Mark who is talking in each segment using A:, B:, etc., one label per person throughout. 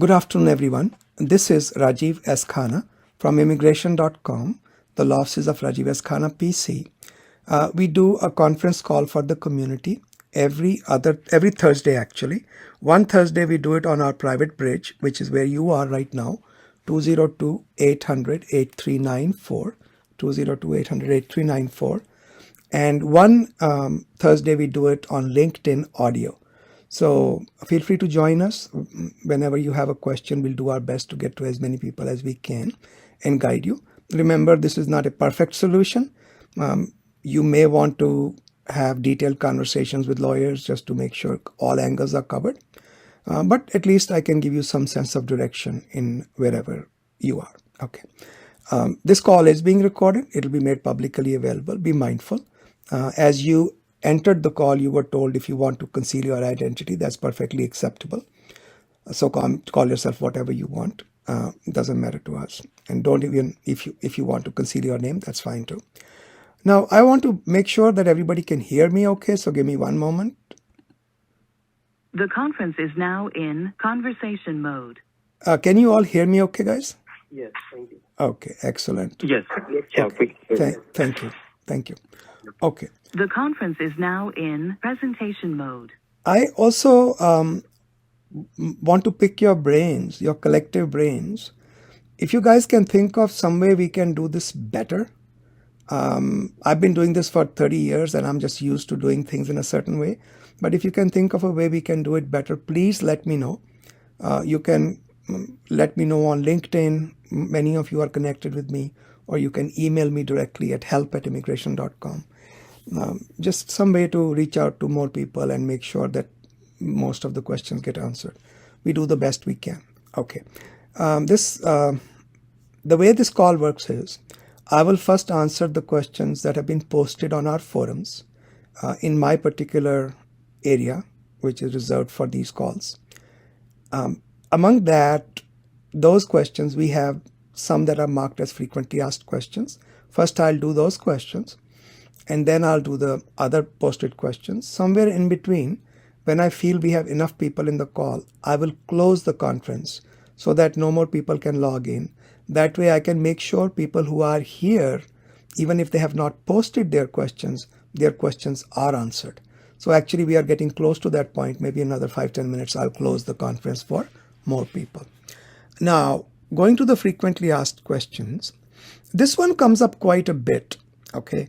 A: Good afternoon, everyone. This is Rajiv S. Khanna from immigration.com, the law offices of Rajiv S. Khanna, PC. We do a conference call for the community every Thursday, actually. One Thursday, we do it on our private bridge, which is where you are right now, 202-800-8394, 202-800-8394. And one Thursday, we do it on LinkedIn audio. So feel free to join us. Whenever you have a question, we'll do our best to get to as many people as we can and guide you. Remember, this is not a perfect solution. You may want to have detailed conversations with lawyers just to make sure all angles are covered. But at least I can give you some sense of direction in wherever you are. Okay. This call is being recorded. It'll be made publicly available. Be mindful. As you entered the call, you were told if you want to conceal your identity, that's perfectly acceptable. So call yourself whatever you want. It doesn't matter to us. And don't even, if you want to conceal your name, that's fine too. Now, I want to make sure that everybody can hear me okay, so give me one moment.
B: The conference is now in conversation mode.
A: Can you all hear me okay, guys?
C: Yes, thank you.
A: Okay, excellent.
C: Yes.
A: Okay. Thank you. Okay.
B: The conference is now in presentation mode.
A: I also want to pick your brains, your collective brains. If you guys can think of some way we can do this better. I've been doing this for 30 years and I'm just used to doing things in a certain way. But if you can think of a way we can do it better, please let me know. You can let me know on LinkedIn. Many of you are connected with me, or you can email me directly at help@immigration.com. Just some way to reach out to more people and make sure that most of the questions get answered. We do the best we can. Okay. The way this call works is, I will first answer the questions that have been posted on our forums in my particular area, which is reserved for these calls. Among those questions, we have some that are marked as frequently asked questions. First, I'll do those questions, and then I'll do the other posted questions. Somewhere in between, when I feel we have enough people in the call, I will close the conference so that no more people can log in. That way I can make sure people who are here, even if they have not posted their questions are answered. So actually we are getting close to that point. Maybe another 5-10 minutes, I'll close the conference for more people. Now, going to the frequently asked questions, this one comes up quite a bit, okay?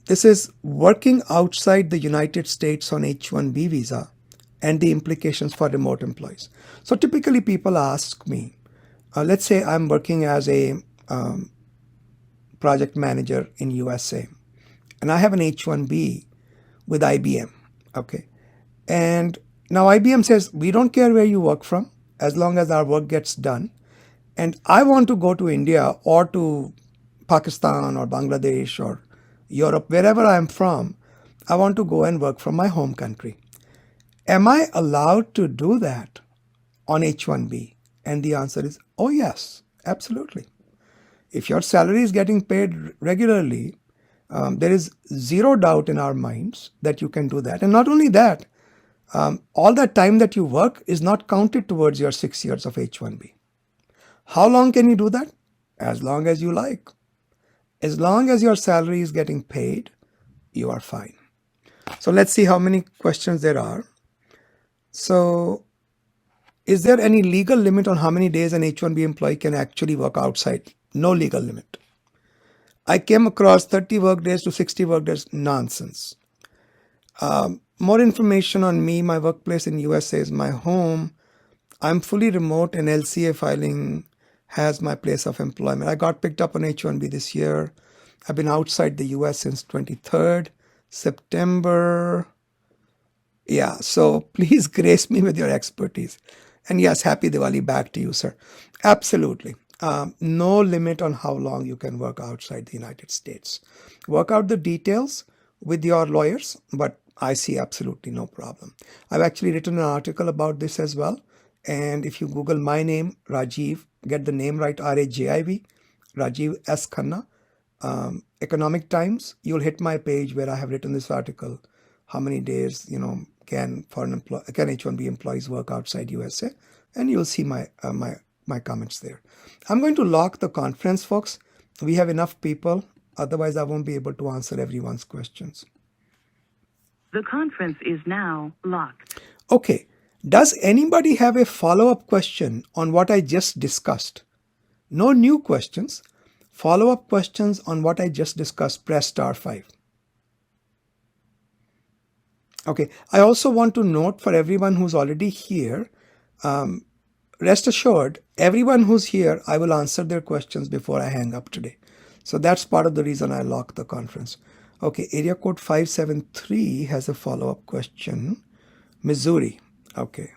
A: This is working outside the United States on H-1B visa and the implications for remote employees. So typically people ask me, let's say I'm working as a project manager in USA, and I have an H-1B with IBM, okay? And now IBM says, we don't care where you work from, as long as our work gets done. And I want to go to India or to Pakistan or Bangladesh or Europe, wherever I'm from. I want to go and work from my home country. Am I allowed to do that on H-1B? And the answer is, oh yes, absolutely. If your salary is getting paid regularly, there is zero doubt in our minds that you can do that. And not only that, all that time that you work is not counted towards your 6 years of H-1B. How long can you do that? As long as you like. As long as your salary is getting paid, you are fine. So let's see how many questions there are. So, is there any legal limit on how many days an H-1B employee can actually work outside? No legal limit. I came across 30 work days to 60 work days. Nonsense. More information on me. My workplace in USA is my home. I'm fully remote and LCA filing has my place of employment. I got picked up on H-1B this year. I've been outside the US since 23rd September. Yeah, so please grace me with your expertise. And yes, happy Diwali back to you, sir. Absolutely. No limit on how long you can work outside the United States. Work out the details with your lawyers, but I see absolutely no problem. I've actually written an article about this as well. And if you Google my name, Rajiv, get the name right, R-A-J-I-V, Rajiv S. Khanna, Economic Times, you'll hit my page where I have written this article. How many days, can H-1B employees work outside USA? and you'll see my comments there. I'm going to lock the conference, folks. We have enough people. Otherwise, I won't be able to answer everyone's questions.
B: The conference is now locked.
A: Okay. Does anybody have a follow-up question on what I just discussed? No new questions. Follow-up questions on what I just discussed, press *5. Okay. I also want to note for everyone who's already here, rest assured, everyone who's here, I will answer their questions before I hang up today. So that's part of the reason I locked the conference. Okay, area code 573 has a follow-up question. Missouri. Okay.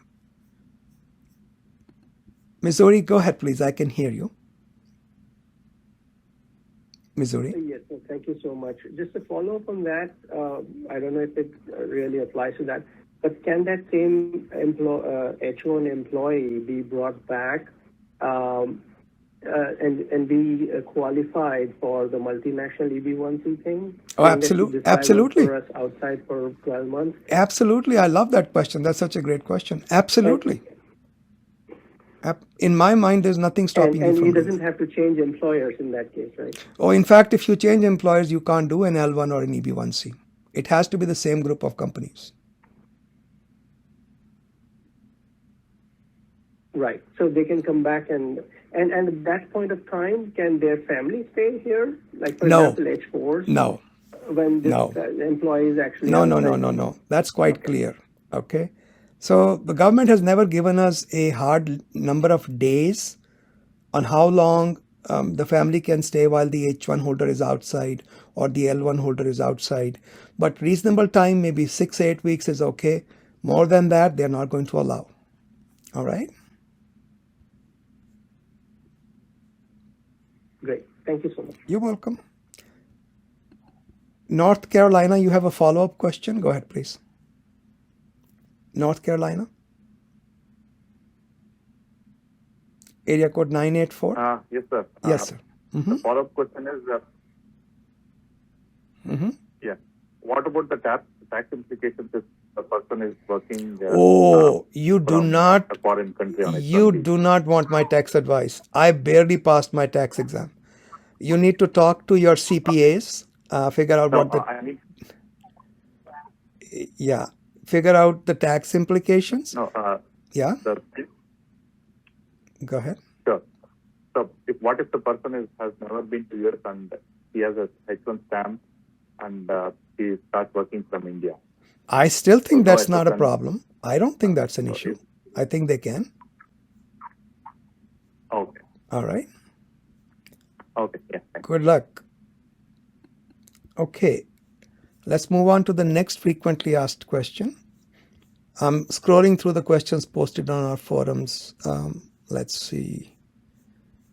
A: Missouri, go ahead, please. I can hear you. Missouri.
C: Yes, well, thank you so much. Just to follow up on that, I don't know if it really applies to that, but can that same H1 employee be brought back and be qualified for the multinational EB1C thing?
A: Oh, absolutely.
C: For us outside for 12 months?
A: Absolutely. I love that question. That's such a great question. Absolutely. In my mind, there's nothing stopping you from
C: And he
A: doing
C: doesn't have to change employers in that case, right?
A: Oh, in fact, if you change employers, you can't do an L1 or an EB1C. It has to be the same group of companies.
C: Right. So they can come back and at that point of time, can their family stay here? Like, for example, H4s?
A: No.
C: When this employee is actually...
A: No. That's quite clear. Okay. So the government has never given us a hard number of days on how long the family can stay while the H1 holder is outside or the L1 holder is outside. But reasonable time, maybe 6-8 weeks is okay. More than that, they're not going to allow. All right?
C: Great. Thank you so much.
A: You're welcome. North Carolina, you have a follow-up question? Go ahead, please. North Carolina? Area code 984?
D: Yes, sir.
A: Yes, sir.
D: The follow-up question is, what about the tax implications if the person is working
A: a
D: foreign country on
A: You
D: H-1B?
A: do not want my tax advice. I barely passed my tax exam. You need to talk to your CPAs, figure out figure out the tax implications. Go ahead.
D: Sure. So what if the person has never been to US and he has a H1 stamp and he starts working from India?
A: I still think that's not a problem. I don't think that's an issue. I think they can.
D: Okay.
A: All right.
D: Okay. Yeah.
A: Good luck. Okay. Let's move on to the next frequently asked question. I'm scrolling through the questions posted on our forums. Let's see.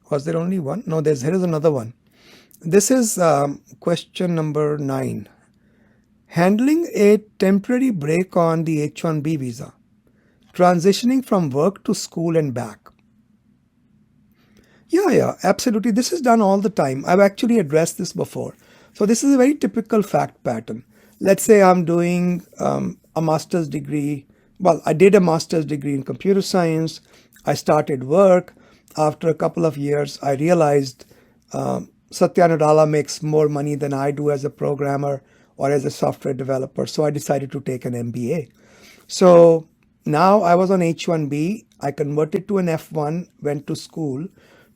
A: Was there only one? No, here is another one. This is question number 9. Handling a temporary break on the H-1B visa, transitioning from work to school and back. Yeah, absolutely. This is done all the time. I've actually addressed this before. So this is a very typical fact pattern. Let's say I'm doing a master's degree. Well, I did a master's degree in computer science. I started work. After a couple of years, I realized Satya Nadella makes more money than I do as a programmer or as a software developer. So I decided to take an MBA. So now I was on H-1B. I converted to an F1, went to school.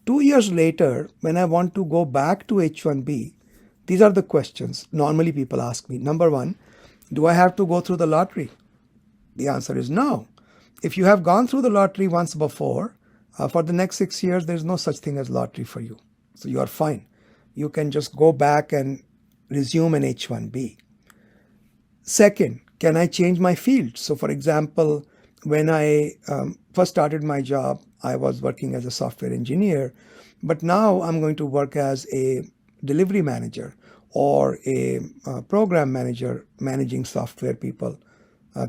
A: 2 years later, when I want to go back to H-1B, these are the questions normally people ask me. Number 1, do I have to go through the lottery? The answer is no. If you have gone through the lottery once before, for the next 6 years, there's no such thing as lottery for you. So you are fine. You can just go back and resume an H-1B. Second, can I change my field? So for example, when I first started my job, I was working as a software engineer, but now I'm going to work as a delivery manager or a program manager managing software people.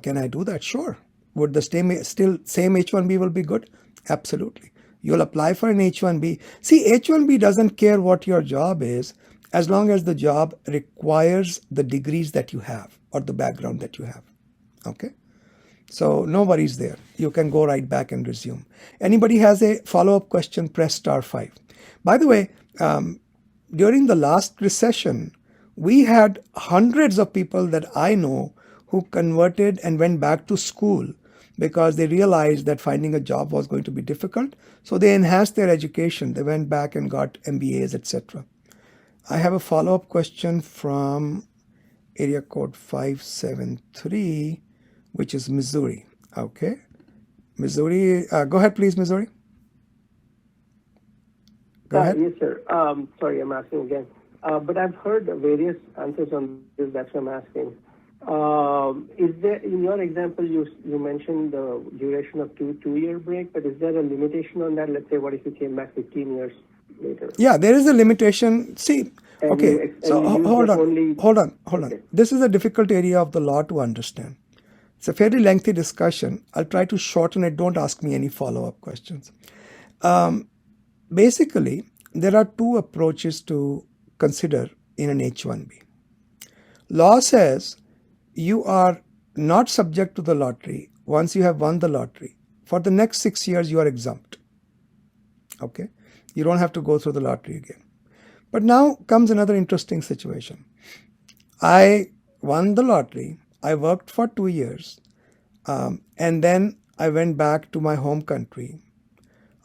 A: Can I do that? Sure. Would the same H-1B will be good? Absolutely. You'll apply for an H-1B. See, H-1B doesn't care what your job is as long as the job requires the degrees that you have or the background that you have. Okay? So no worries there. You can go right back and resume. Anybody has a follow-up question, press *5. By the way, during the last recession, we had hundreds of people that I know who converted and went back to school because they realized that finding a job was going to be difficult. So they enhanced their education. They went back and got MBAs, etc. I have a follow-up question from area code 573, which is Missouri. Okay. Missouri, go ahead, please, Missouri. Go ahead.
C: Yes, sir. Sorry, I'm asking again. But I've heard various answers on this. That's what I'm asking. Is there, in your example, you mentioned the duration of two-year break, but is there a limitation on that? Let's say, what if you came back 15 years later?
A: Yeah, there is a limitation. See, okay, so hold on.
C: Okay.
A: This is a difficult area of the law to understand. It's a fairly lengthy discussion. I'll try to shorten it. Don't ask me any follow-up questions. Basically, there are two approaches to consider in an H-1B. Law says you are not subject to the lottery once you have won the lottery. For the next 6 years, you are exempt. Okay? You don't have to go through the lottery again. But now comes another interesting situation. I won the lottery. I worked for 2 years. And then I went back to my home country.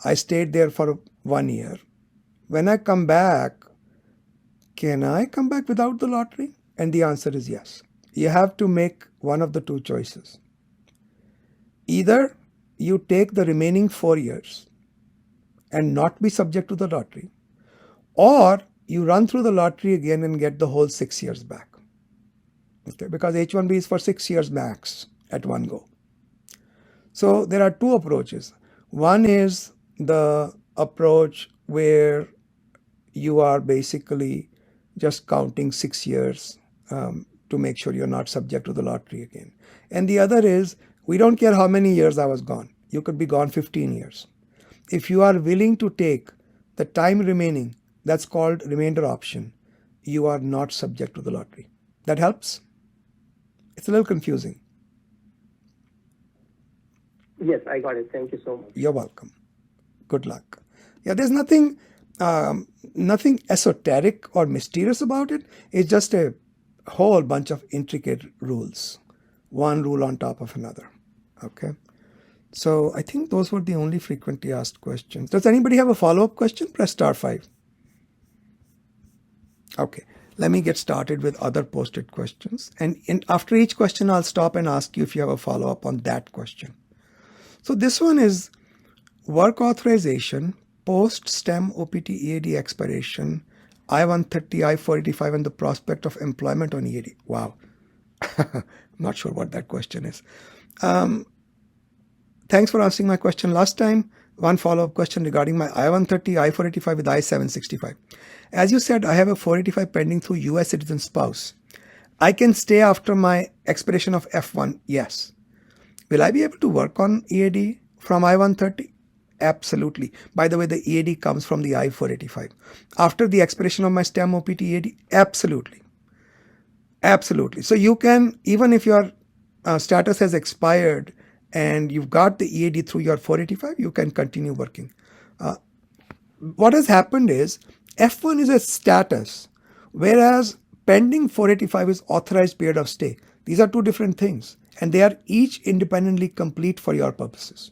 A: I stayed there for 1 year. When I come back, can I come back without the lottery? And the answer is yes. You have to make one of the two choices. Either you take the remaining 4 years and not be subject to the lottery, or you run through the lottery again and get the whole 6 years back. Okay? Because H-1B is for 6 years max at one go. So there are two approaches. One is the approach where you are basically just counting 6 years to make sure you're not subject to the lottery again. And the other is, we don't care how many years I was gone. You could be gone 15 years. If you are willing to take the time remaining, that's called remainder option, you are not subject to the lottery. That helps? It's a little confusing.
C: Yes, I got it. Thank you so much.
A: You're welcome. Good luck. Yeah, there's nothing esoteric or mysterious about it. It's just a whole bunch of intricate rules, one rule on top of another. Okay. So I think those were the only frequently asked questions. Does anybody have a follow-up question? Press *5. Okay. Let me get started with other posted questions. And after each question, I'll stop and ask you if you have a follow-up on that question. So this one is work authorization, post-STEM OPT EAD expiration, I-130, I-485, and the prospect of employment on EAD. Wow. Not sure what that question is. Thanks for answering my question last time. One follow-up question regarding my I-130, I-485 with I-765. As you said, I have a 485 pending through U.S. citizen spouse. I can stay after my expiration of F1. Yes. Will I be able to work on EAD from I-130? Absolutely. By the way, the EAD comes from the I-485. After the expiration of my STEM OPT EAD? Absolutely. Absolutely. So you can, even if your status has expired and you've got the EAD through your 485, you can continue working. What has happened is F1 is a status, whereas pending 485 is authorized period of stay. These are two different things, and they are each independently complete for your purposes.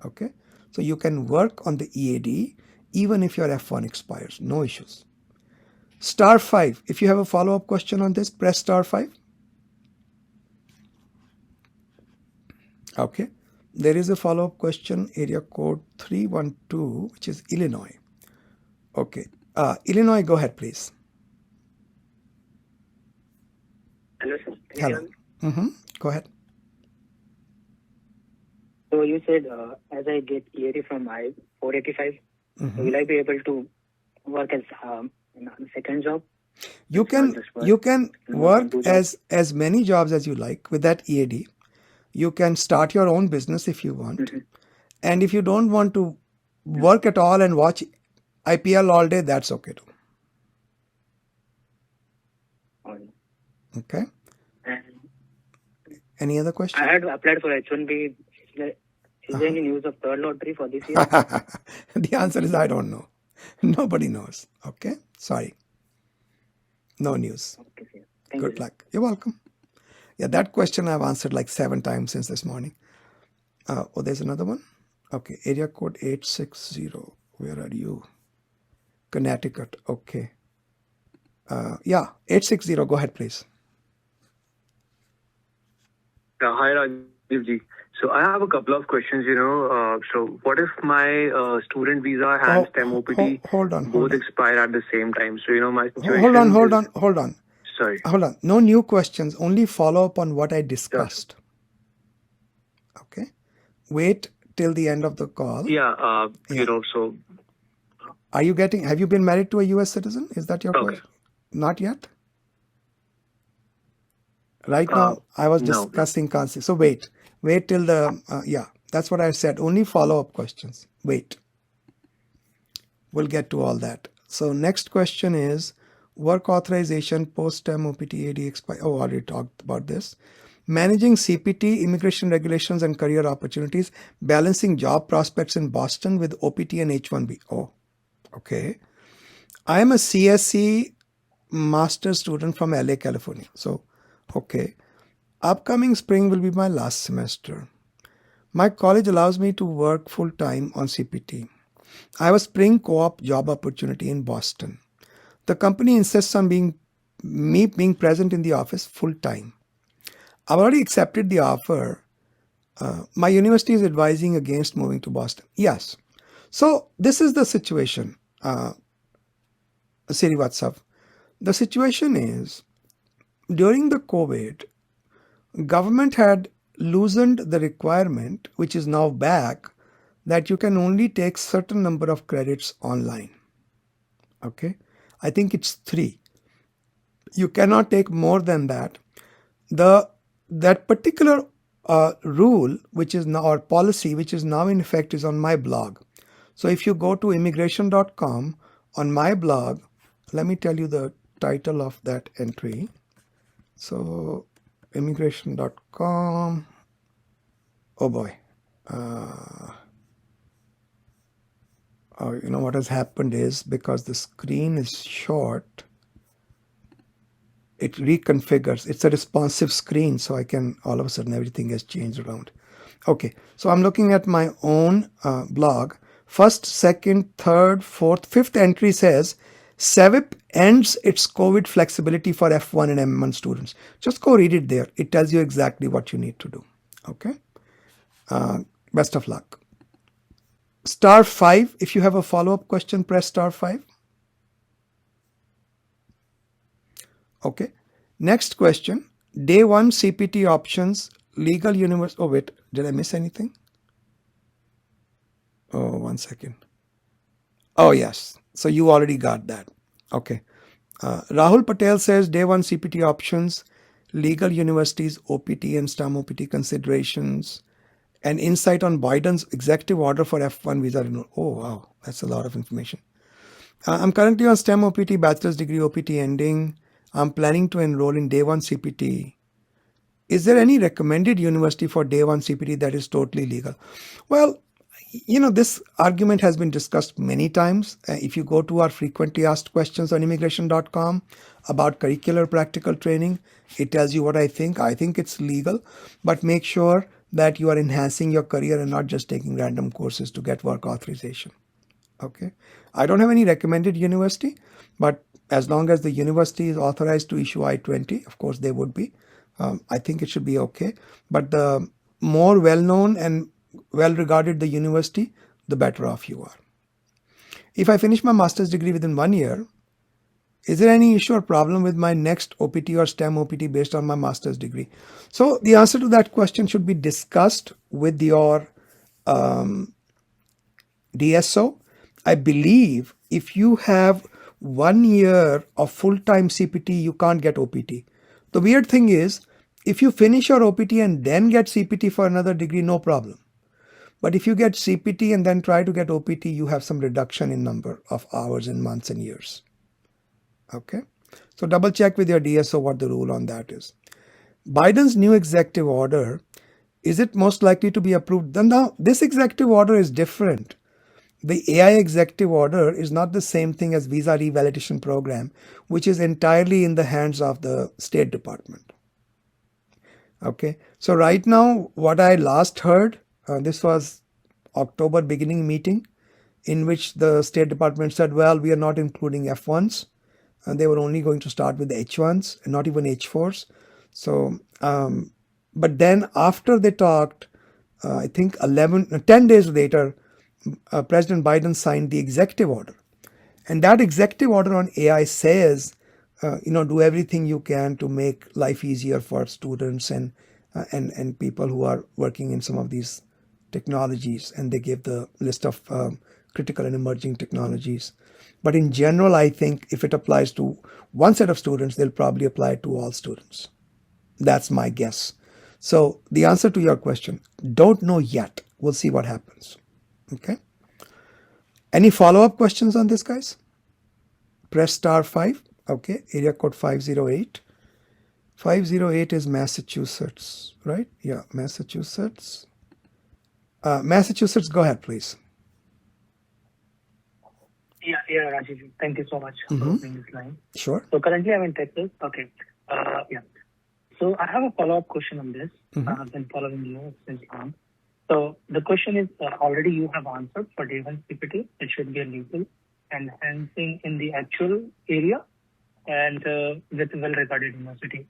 A: Okay? So you can work on the EAD even if your F1 expires. No issues. *5. If you have a follow-up question on this, press *5. Okay. There is a follow-up question, area code 312, which is Illinois. Okay. Illinois, go ahead, please.
E: Hello, sir.
A: Hello. Go ahead.
E: So you said as I get EAD from my 485, will I be able to work as in a second job?
A: You can work as many jobs as you like with that EAD. You can start your own business if you want. And if you don't want to work at all and watch IPL all day, that's okay too. Okay. Any other question?
E: I had applied for H-1B. Is there any news of third lottery for this year?
A: The answer is I don't know. Nobody knows. Okay? Sorry. No news.
E: Okay, sir. Thank
A: Good
E: you, sir.
A: luck. You're welcome. Yeah, that question I've answered like 7 times since this morning. Oh, there's another one. Okay, area code 860. Where are you? Connecticut. Okay. Yeah, 860. Go ahead, please.
F: Hi, Rajiv ji. So I have a couple of questions, so what if my student visa and STEM OPT
A: Hold on.
F: both expire at the same time? So, my situation
A: Hold
F: is...
A: on.
F: Sorry.
A: Hold on. No new questions. Only follow up on what I discussed. Okay. Wait till the end of the call.
F: Yeah, so...
A: Have you been married to a US citizen? Is that your question? Not yet? Right now, I was
F: no.
A: discussing concept. So wait till the, that's what I said. Only follow-up questions. Wait. We'll get to all that. So next question is work authorization, post-STEM OPT EAD expire. Oh, already talked about this. Managing CPT, immigration regulations and career opportunities, balancing job prospects in Boston with OPT and H-1B. Oh, okay. I am a CSE master's student from LA, California. So, okay. Upcoming spring will be my last semester. My college allows me to work full-time on CPT. I have a spring co-op job opportunity in Boston. The company insists on me being present in the office full-time. I've already accepted the offer. My university is advising against moving to Boston. Yes. So this is the situation, Srivatsav. The situation is, during the COVID, government had loosened the requirement, which is now back, that you can only take certain number of credits online. Okay? I think it's 3. You cannot take more than that. That particular rule, which is now, or policy, which is now in effect, is on my blog. So if you go to immigration.com, on my blog, let me tell you the title of that entry. So immigration.com, oh boy. What has happened is, because the screen is short, it reconfigures. It's a responsive screen, so I can, all of a sudden, everything has changed around. Okay, so I'm looking at my own blog. First, second, third, fourth, fifth entry says, SEVIP ends its COVID flexibility for F1 and M1 students. Just go read it there. It tells you exactly what you need to do. Okay? Best of luck. Star 5. If you have a follow-up question, press star 5. Okay. Next question. Day 1 CPT options, legal universe. Oh, wait. Did I miss anything? Oh, 1 second. Oh, yes. So you already got that. Okay. Rahul Patel says day 1 CPT options, legal universities, OPT and STEM OPT considerations, and insight on Biden's executive order for F1 visa renewal. Oh, wow. That's a lot of information. I'm currently on STEM OPT, bachelor's degree OPT ending. I'm planning to enroll in day 1 CPT. Is there any recommended university for day 1 CPT that is totally legal? Well, this argument has been discussed many times. If you go to our frequently asked questions on immigration.com about curricular practical training, it tells you what I think. I think it's legal, but make sure that you are enhancing your career and not just taking random courses to get work authorization. Okay. I don't have any recommended university, but as long as the university is authorized to issue I-20, of course they would be. I think it should be okay. But the more well-known and well-regarded the university, the better off you are. If I finish my master's degree within 1 year, is there any issue or problem with my next OPT or STEM OPT based on my master's degree? So the answer to that question should be discussed with your DSO. I believe if you have 1 year of full-time CPT, you can't get OPT. The weird thing is, if you finish your OPT and then get CPT for another degree, no problem. But if you get CPT and then try to get OPT, you have some reduction in number of hours in months and years. Okay? So double check with your DSO what the rule on that is. Biden's new executive order, is it most likely to be approved? Now, this executive order is different. The AI executive order is not the same thing as visa revalidation program, which is entirely in the hands of the State Department. Okay, so right now, what I last heard, this was October beginning meeting, in which the State Department said, well, we are not including F1s. And they were only going to start with the H1s and not even H4s. So, but then after they talked, I think 10 days later, President Biden signed the executive order. And that executive order on AI says, do everything you can to make life easier for students and people who are working in some of these technologies. And they give the list of critical and emerging technologies. But in general, I think if it applies to one set of students, they'll probably apply it to all students. That's my guess. So the answer to your question, don't know yet. We'll see what happens. Okay. Any follow-up questions on this, guys? Press star 5. Okay. Area code 508. 508 is Massachusetts, right? Yeah, Massachusetts. Massachusetts, go ahead, please.
E: Yeah, Rajiv. Thank you so much for opening this line.
A: Sure.
E: So currently I'm in Texas. Okay. Yeah. So I have a follow-up question on this. I've been following you since long. So the question is, already you have answered for day one CPT. It should be a legal enhancing in the actual area and with well-regarded university.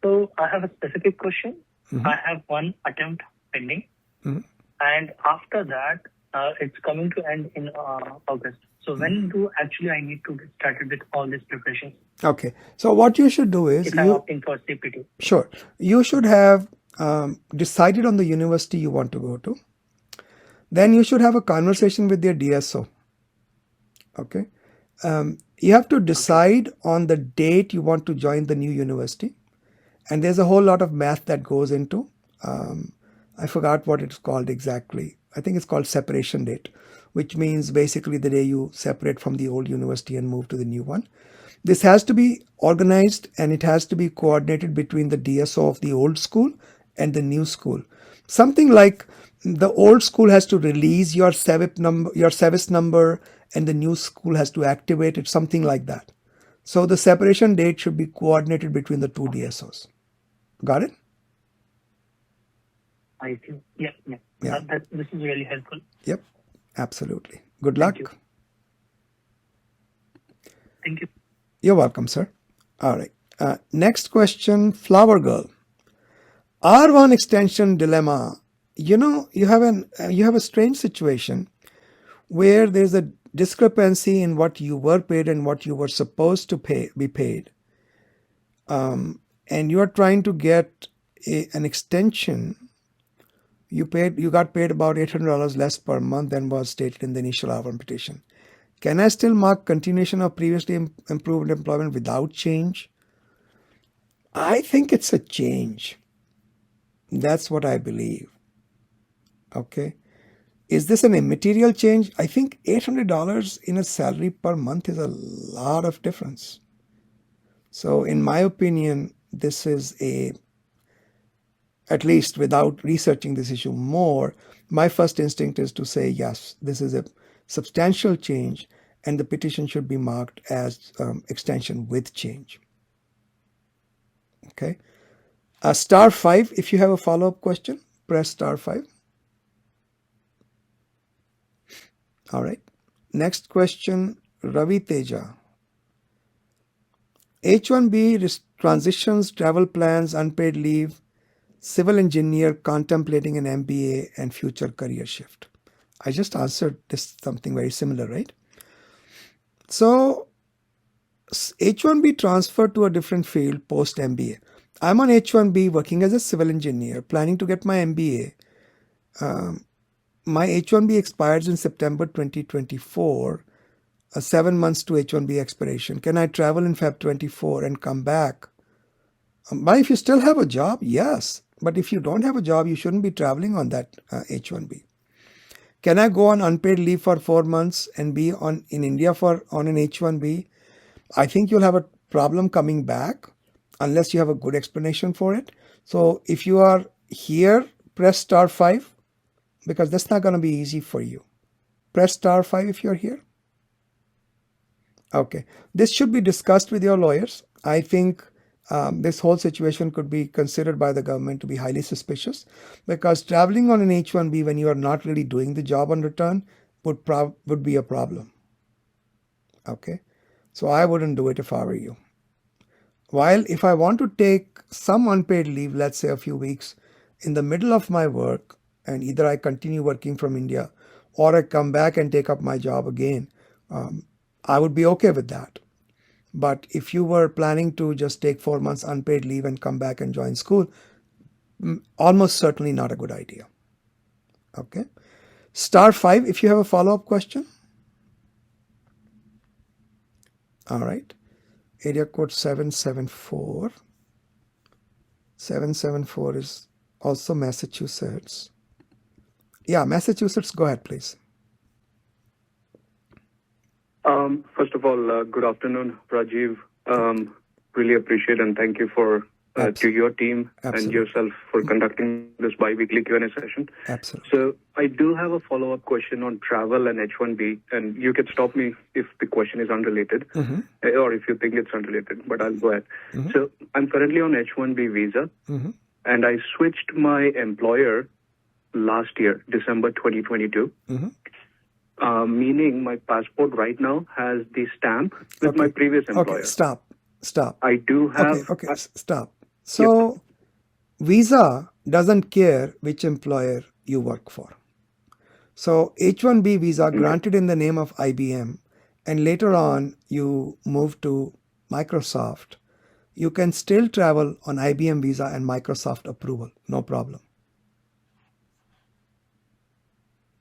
E: So I have a specific question. I have one attempt pending. And after that, it's coming to end in August. So when do actually I need to get started with all this preparation?
A: Okay. So what you should do is
E: if I'm opting for CPT.
A: Sure. You should have decided on the university you want to go to. Then you should have a conversation with your DSO. Okay. You have to decide on the date you want to join the new university. And there's a whole lot of math that goes into, I forgot what it's called exactly. I think it's called separation date, which means basically the day you separate from the old university and move to the new one. This has to be organized and it has to be coordinated between the DSO of the old school and the new school. Something like the old school has to release your SEVIS number and the new school has to activate it, something like that. So the separation date should be coordinated between the two DSOs. Got it?
E: I see. Yeah. This is really helpful.
A: Yep, absolutely. Good luck.
E: Thank you.
A: You're welcome, sir. All right. Next question, Flower Girl. R1 extension dilemma. You have a strange situation where there's a discrepancy in what you were paid and what you were supposed to be paid. And you are trying to get an extension. You got paid about $800 less per month than was stated in the initial R1 petition. Can I still mark continuation of previously improved employment without change? I think it's a change. That's what I believe. Okay. Is this an immaterial change? I think $800 in a salary per month is a lot of difference. So in my opinion, this is at least without researching this issue more, my first instinct is to say, yes, this is a substantial change and the petition should be marked as extension with change. Okay. Star 5, if you have a follow-up question, press star 5. All right. Next question, Ravi Teja. H-1B transitions, travel plans, unpaid leave, civil engineer contemplating an MBA and future career shift. I just answered this something very similar, right? So H-1B transfer to a different field post MBA. I'm on H-1B working as a civil engineer, planning to get my MBA. My H-1B expires in September 2024, 7 months to H-1B expiration. Can I travel in Feb 24 and come back? But if you still have a job, yes. But if you don't have a job, you shouldn't be traveling on that H-1B. Can I go on unpaid leave for 4 months and be in India on an H-1B? I think you'll have a problem coming back. unless you have a good explanation for it. So if you are here, press *5 because that's not going to be easy for you. Press *5 if you're here. Okay, this should be discussed with your lawyers. I think this whole situation could be considered by the government to be highly suspicious because traveling on an H-1B when you are not really doing the job on return would be a problem. Okay, so I wouldn't do it if I were you. While if I want to take some unpaid leave, let's say a few weeks in the middle of my work, and either I continue working from India or I come back and take up my job again, I would be okay with that. But if you were planning to just take 4 months unpaid leave and come back and join school, almost certainly not a good idea. Okay. *5 if you have a follow-up question. All right. Area code 774. 774 is also Massachusetts. Yeah, Massachusetts, go ahead, please.
F: First of all, good afternoon, Rajiv. Really appreciate and thank you for to your team and yourself for conducting this bi-weekly Q&A session.
A: Absolutely.
F: So I do have a follow-up question on travel and H-1B, and you can stop me if the question is unrelated or if you think it's unrelated, but I'll go ahead. So I'm currently on H-1B visa, and I switched my employer last year, December 2022. Meaning my passport right now has the stamp with my previous employer.
A: Okay, stop.
F: I do have...
A: Okay, stop. So, visa doesn't care which employer you work for. So, H-1B visa granted in the name of IBM, and later on you move to Microsoft, you can still travel on IBM visa and Microsoft approval, no problem.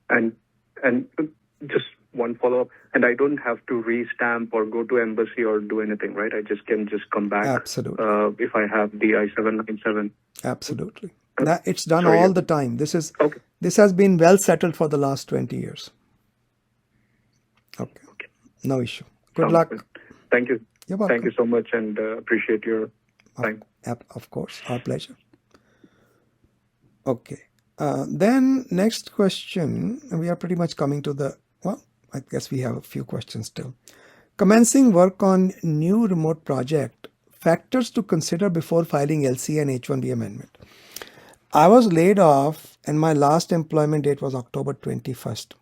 F: And just one follow-up, and I don't have to re-stamp or go to embassy or do anything, right? I can come back.
A: Absolutely.
F: If I have the I-797.
A: Absolutely. It's done all the time. This has been well settled for the last 20 years. Okay. No issue. Good luck.
F: Good. Thank you.
A: You're welcome.
F: Thank you so much, and appreciate your time.
A: Of course. Our pleasure. Okay. Then next question, we are pretty much coming to the, well, I guess we have a few questions still. Commencing work on new remote project, factors to consider before filing LCA and H-1B amendment. I was laid off and my last employment date was October 21st.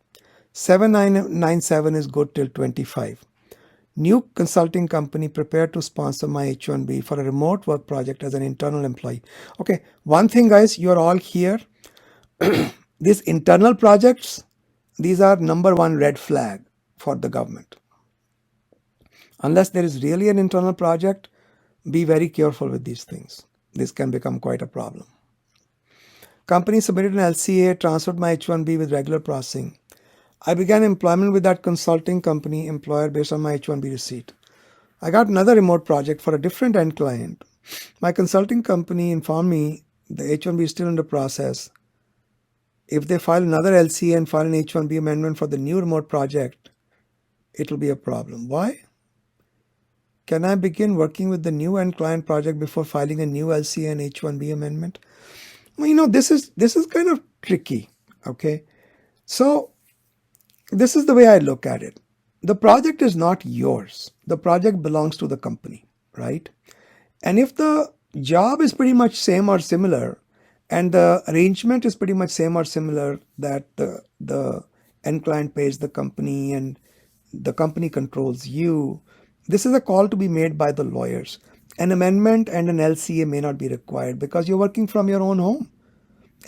A: 7997 is good till 25. New consulting company prepared to sponsor my H-1B for a remote work project as an internal employee. Okay, one thing guys, you're all here. These internal projects, these are number one red flag for the government. Unless there is really an internal project, be very careful with these things. This can become quite a problem. Company submitted an LCA, transferred my H-1B with regular processing. I began employment with that consulting company employer based on my H-1B receipt. I got another remote project for a different end client. My consulting company informed me the H-1B is still under process. If they file another LCA and file an H-1B amendment for the new remote project, it will be a problem. Why? Can I begin working with the new end client project before filing a new LCA and H-1B amendment? Well, this is kind of tricky, okay? So this is the way I look at it. The project is not yours. The project belongs to the company, right? And if the job is pretty much same or similar, and the arrangement is pretty much same or similar, that the end client pays the company and the company controls you, this is a call to be made by the lawyers. An amendment and an LCA may not be required because you're working from your own home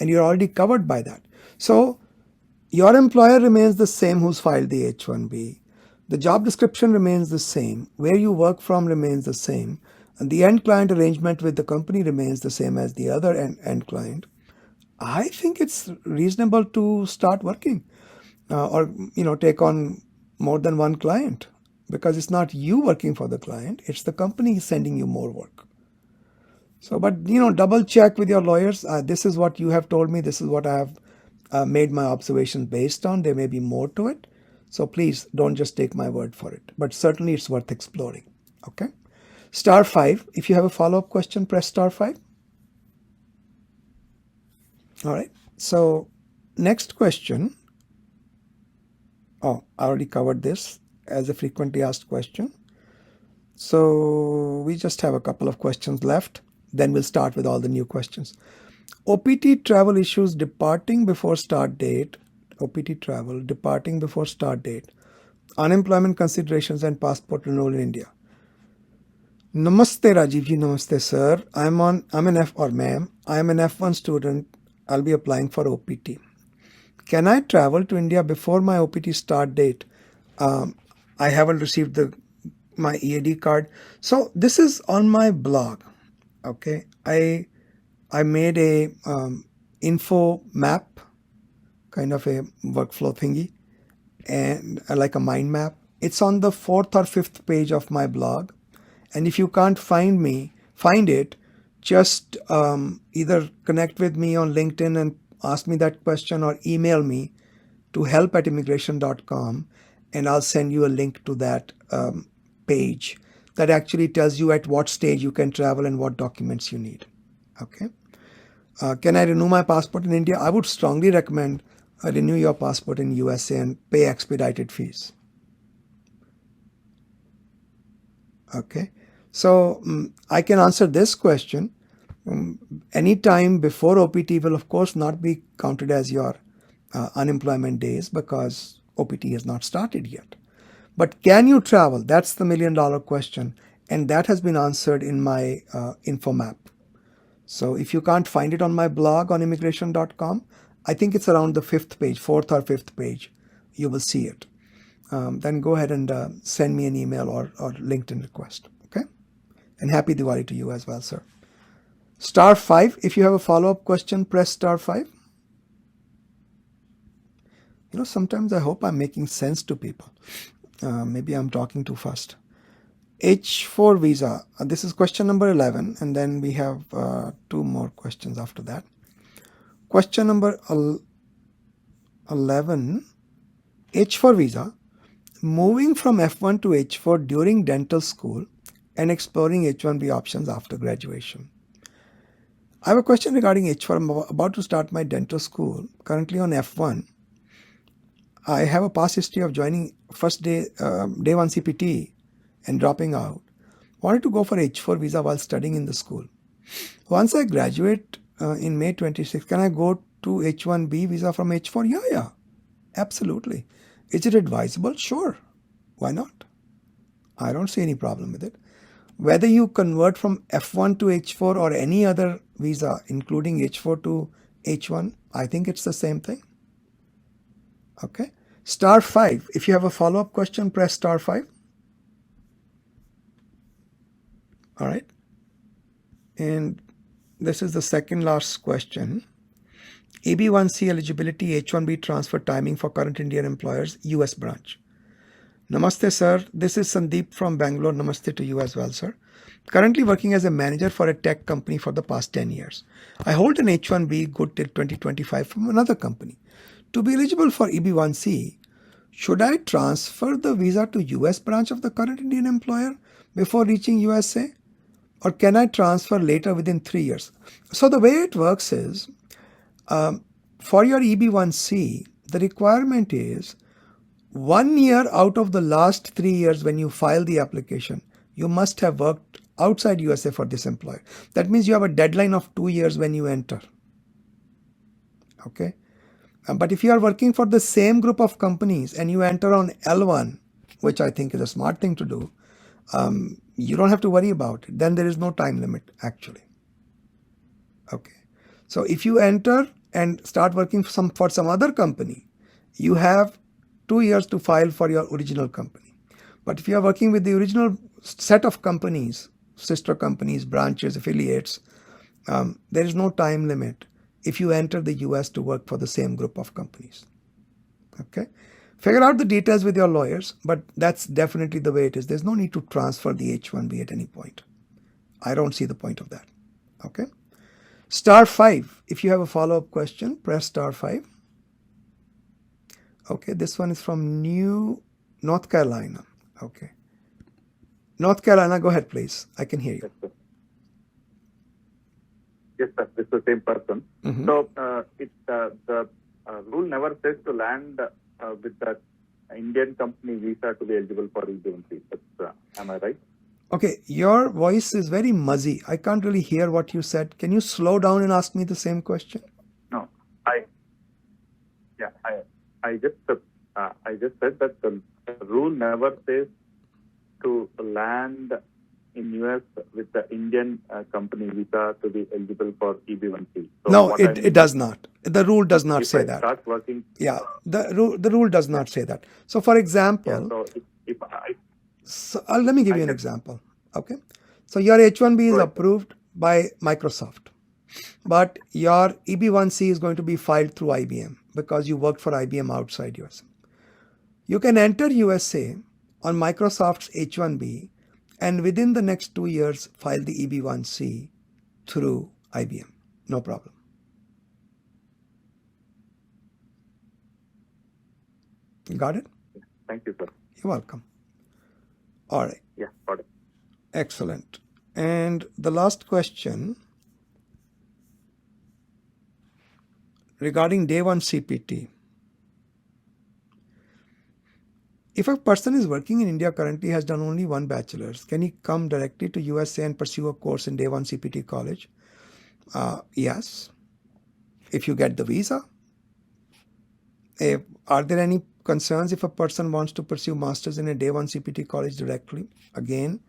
A: and you're already covered by that. So your employer remains the same who's filed the H-1B. The job description remains the same. Where you work from remains the same. And the end client arrangement with the company remains the same as the other end client. I think it's reasonable to start working or take on more than one client, because it's not you working for the client, it's the company sending you more work. So, but double check with your lawyers. This is what you have told me. This is what I have made my observations based on. There may be more to it. So please don't just take my word for it. But certainly it's worth exploring. Okay. Star 5. If you have a follow-up question, press star 5. All right. So next question. Oh, I already covered this as a frequently asked question. So we just have a couple of questions left. Then we'll start with all the new questions. OPT travel issues departing before start date. OPT travel departing before start date. Unemployment considerations and passport renewal in India. Namaste Rajiv ji, namaste sir. I'm an F1 student. I'll be applying for OPT. Can I travel to India before my OPT start date? I haven't received my EAD card. So this is on my blog. Okay, I made a info map, kind of a workflow thingy, and like a mind map. It's on the 4th or 5th page of my blog. And if you can't find it, just either connect with me on LinkedIn and ask me that question, or email me to help@immigration.com, and I'll send you a link to that page that actually tells you at what stage you can travel and what documents you need. Okay. Can I renew my passport in India? I would strongly recommend renew your passport in USA and pay expedited fees. Okay. So I can answer this question. Any time before OPT will of course not be counted as your unemployment days because OPT has not started yet. But can you travel? That's the $1 million question. And that has been answered in my info map. So if you can't find it on my blog on immigration.com, I think it's around the 5th page, 4th or 5th page. You will see it. Then go ahead and send me an email or LinkedIn request. Okay? And happy Diwali to you as well, sir. Star 5. If you have a follow-up question, press star 5. Sometimes I hope I'm making sense to people. Maybe I'm talking too fast. H-4 visa. This is question number 11, and then we have 2 more questions after that. Question number 11. H-4 visa. Moving from F1 to H-4 during dental school and exploring H-1B options after graduation. I have a question regarding H-4. I'm about to start my dental school. Currently on F1. I have a past history of joining first day 1 CPT and dropping out. Wanted to go for H-4 visa while studying in the school. Once I graduate in May 26, can I go to H-1B visa from H-4? Yeah, absolutely. Is it advisable? Sure. Why not? I don't see any problem with it. Whether you convert from F1 to H-4 or any other visa, including H-4 to H-1, I think it's the same thing. Okay. Star 5. If you have a follow-up question, press star 5. All right. And this is the second last question. EB1C eligibility H-1B transfer timing for current Indian employers, US branch. Namaste, sir. This is Sandeep from Bangalore. Namaste to you as well, sir. Currently working as a manager for a tech company for the past 10 years. I hold an H-1B good till 2025 from another company. To be eligible for EB1C, should I transfer the visa to US branch of the current Indian employer before reaching USA? Or can I transfer later within 3 years? So the way it works is, for your EB1C, the requirement is 1 year out of the last 3 years when you file the application, you must have worked outside USA for this employer. That means you have a deadline of 2 years when you enter. Okay. But if you are working for the same group of companies and you enter on L1, which I think is a smart thing to do, you don't have to worry about it. Then there is no time limit actually. Okay. So if you enter and start working for some other company, you have 2 years to file for your original company. But if you are working with the original set of companies, sister companies, branches, affiliates, there is no time limit if you enter the US to work for the same group of companies. Okay. Figure out the details with your lawyers, but that's definitely the way it is. There's no need to transfer the H-1B at any point. I don't see the point of that. Okay. Star 5. If you have a follow-up question, press star 5. Okay, this one is from North Carolina. Okay. North Carolina, go ahead, please. I can hear you.
D: Yes, sir. Yes, sir. This is the same person.
A: Mm-hmm.
D: So the rule never says to land with the Indian company visa to be eligible for EB1C. Am I right?
A: Okay, your voice is very muzzy. I can't really hear what you said. Can you slow down and ask me the same question?
D: No, I just said that the rule never says to land in US with the Indian company visa to be eligible for EB1C. So
A: No,
D: what I mean
A: it does not. The rule does not
D: if
A: say
D: I
A: that.
D: start working,
A: Yeah, the rule does not say that. So, for example,
D: so if I
A: let me give you an example. Okay, so your H-1B is approved by Microsoft, but your EB1C is going to be filed through IBM because you worked for IBM outside USA. You can enter USA on Microsoft's H-1B and within the next 2 years file the EB1C through IBM. No problem. You got it?
D: Thank you, sir.
A: You're welcome. All right.
D: Yeah, got it.
A: Excellent. And the last question regarding day one CPT. If a person is working in India currently, has done only one bachelor's, can he come directly to USA and pursue a course in day one CPT college? Yes, if you get the visa. Are there any concerns if a person wants to pursue master's in a day one CPT college directly? Again,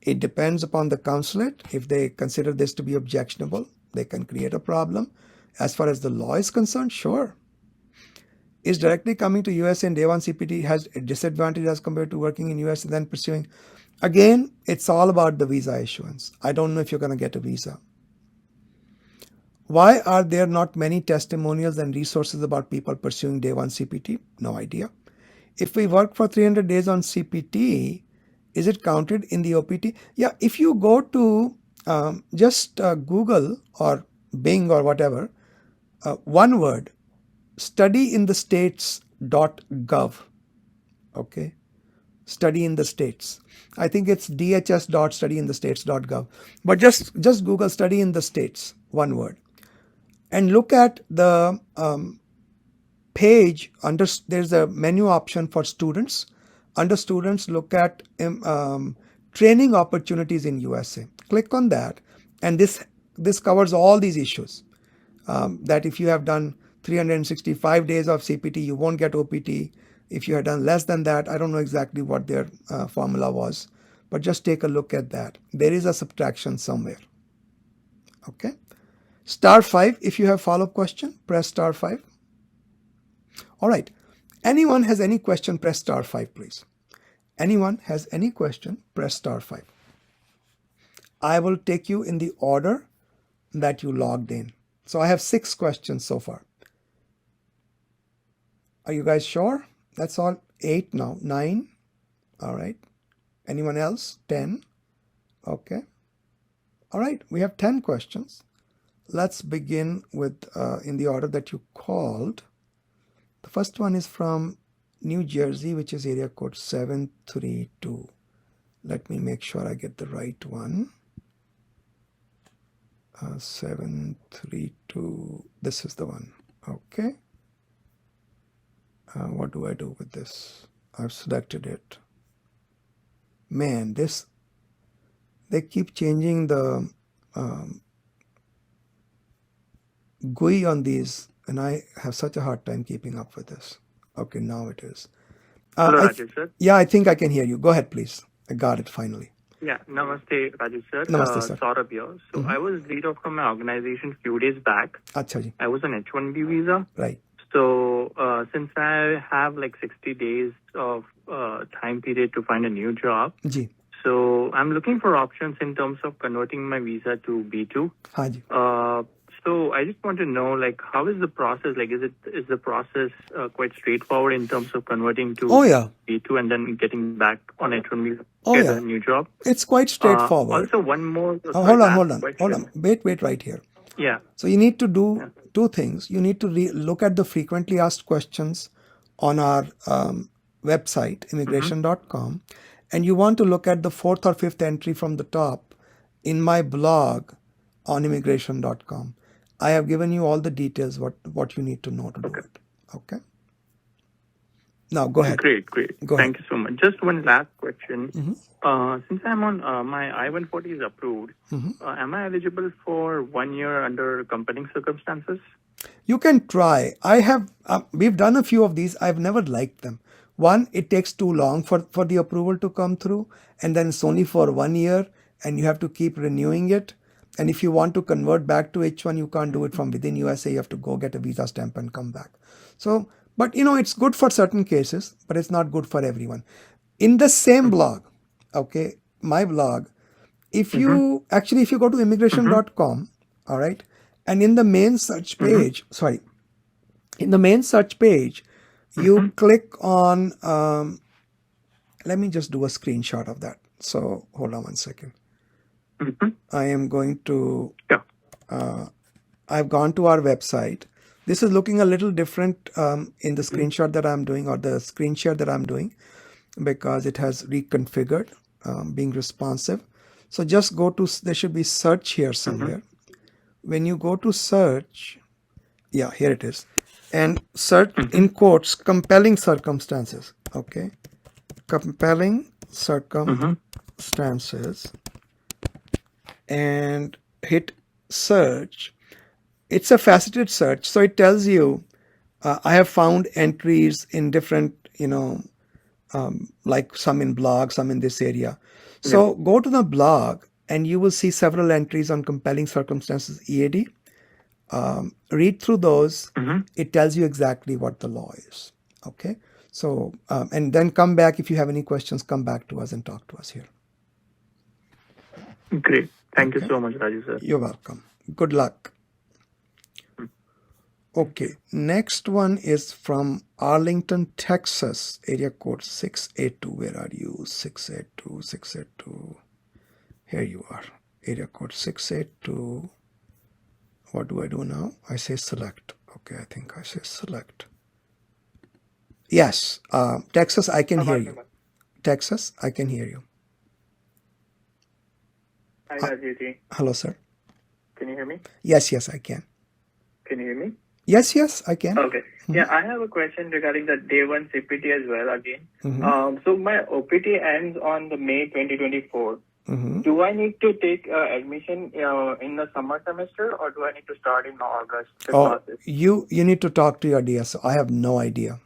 A: it depends upon the consulate. If they consider this to be objectionable, they can create a problem. As far as the law is concerned, sure. Is directly coming to US in day one CPT has a disadvantage as compared to working in US and then pursuing? Again, it's all about the visa issuance. I don't know if you're going to get a visa. Why are there not many testimonials and resources about people pursuing day one CPT? No idea. If we work for 300 days on CPT, is it counted in the OPT? Yeah, if you go to just Google or Bing or whatever, one word, studyinthestates.gov. Okay, study in the states. I think it's dhs.studyinthestates.gov. But just Google study in the states, one word, and look at the page under. There's a menu option for students. Under students, look at training opportunities in USA. Click on that, and this covers all these issues. That if you have done 365 days of CPT, you won't get OPT. If you have done less than that, I don't know exactly what their formula was, but just take a look at that. There is a subtraction somewhere. Okay. *5, if you have follow-up question, press *5. All right. Anyone has any question, press *5, please. Anyone has any question, press *5. I will take you in the order that you logged in. So I have 6 questions so far. Are you guys sure? That's all. 8 now. 9. All right. Anyone else? 10. Okay. All right. We have 10 questions. Let's begin with in the order that you called. The first one is from New Jersey, which is area code 732. Let me make sure I get the right one. 732. This is the one. Okay. What do I do with this? I've selected it. Man, they keep changing the GUI on these, and I have such a hard time keeping up with this. Okay, now it is.
G: Hello, Rajiv sir.
A: Yeah, I think I can hear you. Go ahead, please. I got it finally.
G: Yeah, namaste, Rajiv sir.
A: Namaste, sir.
G: Saurabh here. So I was laid off from my organization few days back.
A: Acha ji.
G: I was on H-1B visa.
A: Right.
G: So since I have like 60 days of time period to find a new job,
A: Ji.
G: so I'm looking for options in terms of converting my visa to B2.
A: Haan ji.
G: So I just want to know, like, how is the process? Like, is the process quite straightforward in terms of converting to B2 and then getting back on H-1B to get a new job?
A: It's quite straightforward.
G: Also, one more.
A: Hold on. Wait right here.
G: Yeah.
A: So you need to do 2 things. You need to look at the frequently asked questions on our website, immigration.com, and you want to look at the 4th or 5th entry from the top in my blog on immigration.com. I have given you all the details what you need to know to do it. Okay. Now go ahead.
G: Great.
A: Go
G: Thank
A: ahead.
G: you so much. Just one last question. Since I'm on my I-140 is approved, am I eligible for 1 year under compelling circumstances?
A: You can try. We've done a few of these. I've never liked them. One, it takes too long for the approval to come through, and then it's only for 1 year, and you have to keep renewing it. And if you want to convert back to H1, you can't do it from within USA. You have to go get a visa stamp and come back. So, but it's good for certain cases, but it's not good for everyone. In the same blog, okay, my blog, if you go to immigration.com, all right, and in the main search page, you click on, let me just do a screenshot of that. So hold on one second. I am going to, I've gone to our website. This is looking a little different in the screenshot that I'm doing, or the screen share that I'm doing, because it has reconfigured, being responsive. So just go to, there should be search here somewhere. When you go to search, here it is. And search in quotes, compelling circumstances. Okay. Compelling circumstances. And hit search. It's a faceted search. So it tells you, I have found entries in different, like some in blog, some in this area. So go to the blog and you will see several entries on compelling circumstances EAD. Read through those. It tells you exactly what the law is. Okay. So, and then come back. If you have any questions, come back to us and talk to us here.
G: Great. Thank you so much, Rajiv sir.
A: You're welcome. Good luck. Okay. Next one is from Arlington, Texas, area code 682. Where are you? 682. Here you are. Area code 682. What do I do now? I say select. Okay, I think I say select. Yes, Texas, I can hear you. Texas, I can hear you.
G: Hi, Rajiv.
A: Hello, sir.
G: Can you hear me?
A: Yes, I can.
G: Can you hear me?
A: Yes, I can.
G: Okay. Yeah, I have a question regarding the day one CPT as well again. So my OPT ends on the May 2024. Do I need to take admission in the summer semester, or do I need to start in August?
A: You need to talk to your DSO. I have no idea.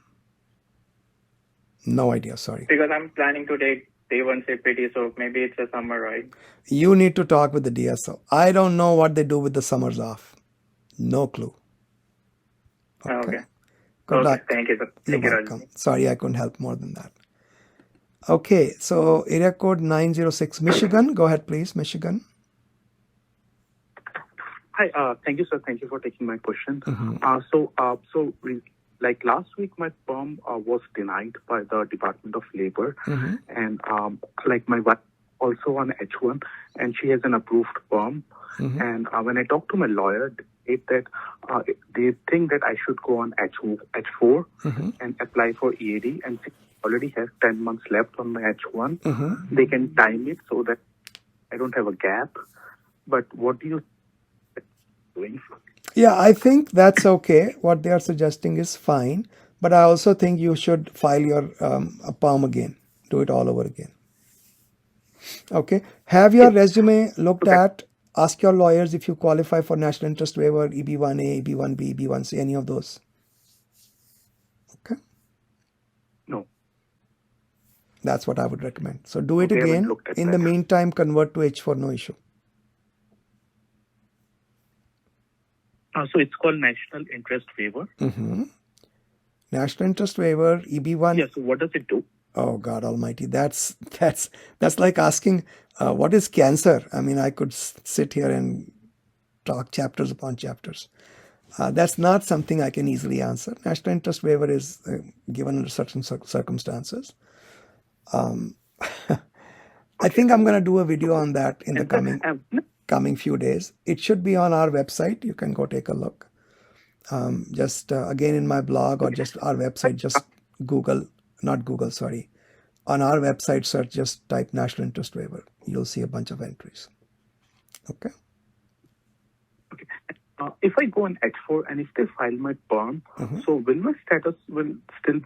A: No idea, sorry.
G: Because I'm planning to take day one CPT, so maybe it's a summer, right?
A: You need to talk with the DSO. I don't know what they do with the summers off. No clue.
G: Okay.
A: Good luck.
G: Thank you, sir.
A: You're welcome. Sorry, I couldn't help more than that. Okay, so area code 906, Michigan. Go ahead, please, Michigan.
H: Hi, thank you, sir. Thank you for taking my question. Like last week, my perm was denied by the Department of Labor, and like my wife also on H1, and she has an approved perm. And when I talked to my lawyer, they said they think that I should go on H4 and apply for EAD, and she already has 10 months left on my H1. They can time it so that I don't have a gap. But what do you doing?
A: Yeah, I think that's okay. What they are suggesting is fine. But I also think you should file your perm again. Do it all over again. Okay. Have your resume looked at. Ask your lawyers if you qualify for national interest waiver, EB1A, EB1B, EB1C, any of those. Okay.
H: No.
A: That's what I would recommend. So do it again. In the meantime, convert to H4, no issue.
H: So it's called national interest waiver.
A: National interest waiver, EB1.
H: Yes. So what does it do?
A: Oh God Almighty! That's like asking what is cancer. I mean, I could sit here and talk chapters upon chapters. That's not something I can easily answer. National interest waiver is given under certain circumstances. I think I'm going to do a video on that in the coming few days. It should be on our website. You can go take a look. Just again in my blog or just our website. Just Google. Not Google, sorry. on our website search, just type national interest waiver. You'll see a bunch of entries. Okay.
H: Okay. If I go on H4 and if they file my perm, so will my status will still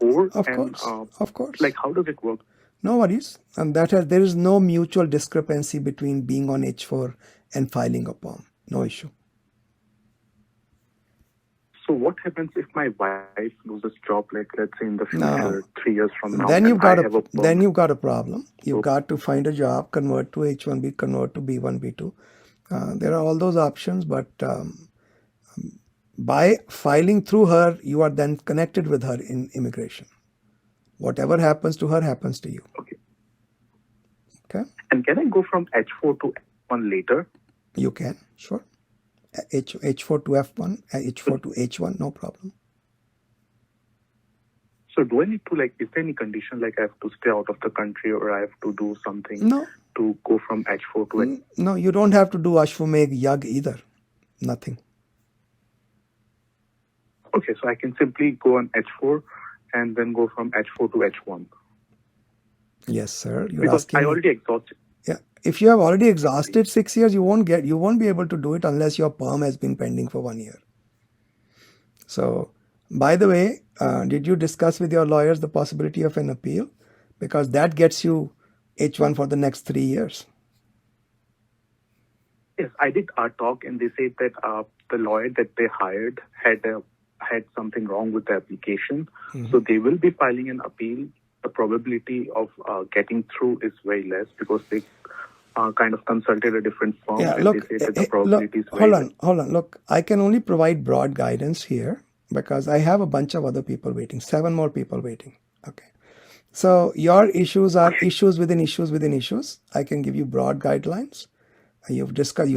H: hold?
A: Of course. Of course.
H: Like, how does it work?
A: No worries. And there is no mutual discrepancy between being on H4 and filing a perm. No issue.
H: So what happens if my wife loses job, like let's say in the future, 3 years from now?
A: Then you've got a problem. You've
H: So-
A: got to find a job, convert to H-1B, convert to B-1, B-2. There are all those options, but by filing through her, you are then connected with her in immigration. Whatever happens to her happens to you.
H: Okay.
A: Okay?
H: And can I go from H4 to F1 later?
A: You can, sure. H4 to F1, H4 to H1, no problem.
H: So do I need to, like, is there any condition like I have to stay out of the country or I have to do something
A: No.
H: to go from H4 to H?
A: No, you don't have to do Ashwamegh Yag either. Nothing.
H: Okay, so I can simply go on H4 and then go from H4 to H1.
A: Yes, sir. You're
H: Because
A: asking
H: I
A: me-
H: already exhausted.
A: Yeah. If you have already exhausted 6 years, you won't be able to do it unless your perm has been pending for 1 year. So, by the way, did you discuss with your lawyers the possibility of an appeal? Because that gets you H1 for the next 3 years.
H: Yes, I did talk, and they said that the lawyer that they hired had something wrong with the application. So they will be filing an appeal. The probability of getting through is very less because they kind of consulted a different firm,
A: Yeah,
H: and
A: look,
H: they said that the probability is very
A: hold
H: less.
A: on. Look, I can only provide broad guidance here because I have a bunch of other people waiting, 7 more people waiting. Okay. So your issues are issues within issues within issues. I can give you broad guidelines. You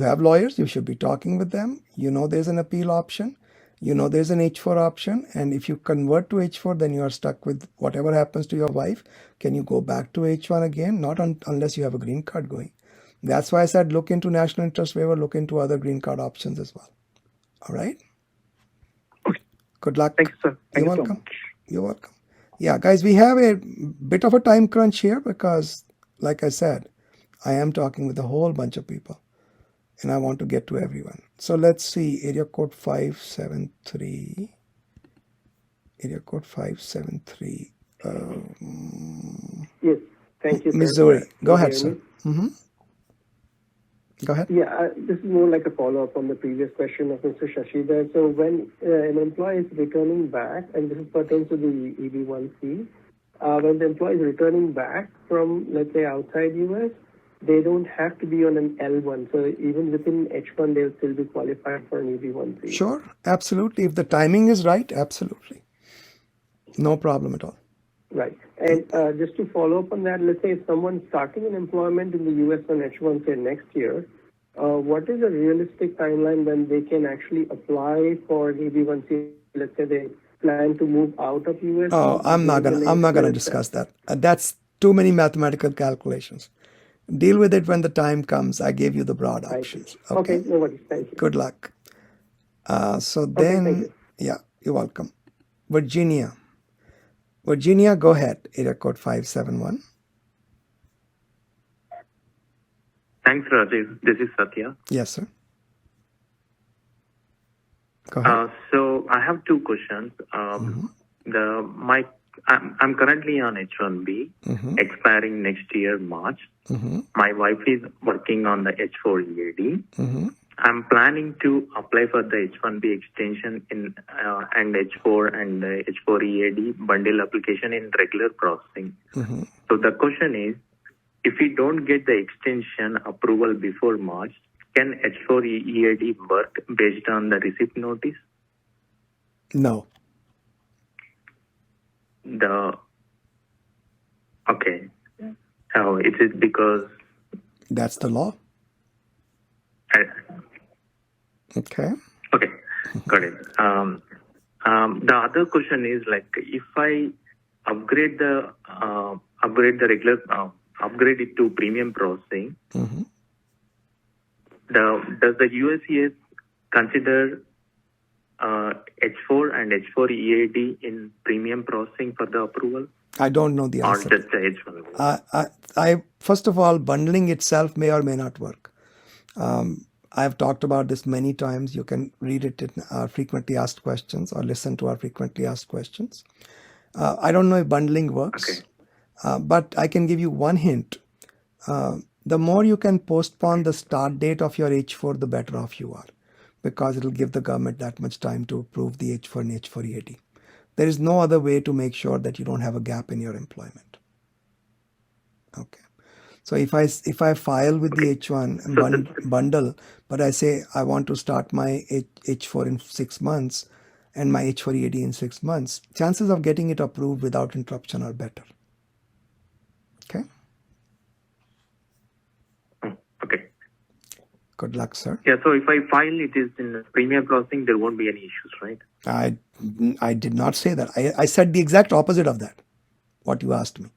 A: have lawyers, you should be talking with them. You know there's an appeal option. You know there's an H4 option. And if you convert to H4, then you are stuck with whatever happens to your wife. Can you go back to H1 again? Not unless you have a green card going. That's why I said look into national interest waiver, look into other green card options as well. All right?
H: Okay.
A: Good luck.
H: Thank you, sir. Thank
A: You're
H: you so
A: welcome.
H: much.
A: You're welcome. Yeah, guys, we have a bit of a time crunch here because, like I said, I am talking with a whole bunch of people and I want to get to everyone. So let's see, area code 573. Area code 573.
C: Yes, thank you, sir.
A: Missouri. Go
C: Can
A: ahead,
C: you
A: sir.
C: hear me?
A: Go ahead.
C: Yeah, this is more like a follow-up on the previous question of Mr. Shashidhar. So when an employee is returning back, and this pertains to the EB1C, when the employee is returning back from, let's say, outside US, they don't have to be on an L1. So even within H1, they'll still be qualified for an EB1C.
A: Sure, absolutely. If the timing is right, absolutely. No problem at all.
C: Right. And just to follow up on that, let's say if someone's starting an employment in the US on H1, say next year, what is a realistic timeline when they can actually apply for an EB1C? Let's say they plan to move out of US.
A: Oh, I'm not gonna discuss that. That's too many mathematical calculations. Deal with it when the time comes. I gave you the broad options.
C: Okay, no worries. Thank you.
A: Good luck. So
C: thank
A: then,
C: you.
A: yeah, you're welcome. Virginia, go ahead. Area code 571.
I: Thanks, Rajiv. This is Satya.
A: Yes, sir. Go ahead.
I: So I have 2 questions. I'm currently on H-1B, expiring next year, March. My wife is working on the H-4 EAD. I'm planning to apply for the H-1B extension and H-4 and H-4 EAD bundle application in regular processing. So the question is, if we don't get the extension approval before March, can H-4 EAD work based on the receipt notice?
A: No.
I: Okay. Oh, it is because
A: That's the law.
I: Okay, got it. The other question is like if I upgrade it to premium processing, does the USCIS consider H4 and H4 EAD in premium processing for the approval?
A: I don't know the
I: or
A: answer.
I: just the H1B?
A: First of all, bundling itself may or may not work. I've talked about this many times. You can read it in our frequently asked questions or listen to our frequently asked questions. I don't know if bundling works, but I can give you one hint. The more you can postpone the start date of your H4, the better off you are, because it'll give the government that much time to approve the H4 and H4 EAD. There is no other way to make sure that you don't have a gap in your employment. Okay. So if I file with the H1 bundle, but I say I want to start my H4 in 6 months and my H4 EAD in 6 months, chances of getting it approved without interruption are better. Okay.
I: Okay.
A: Good luck, sir.
I: Yeah, so if I file it is in premium processing, there won't be any issues, right?
A: I did not say that. I said the exact opposite of that, what you asked me.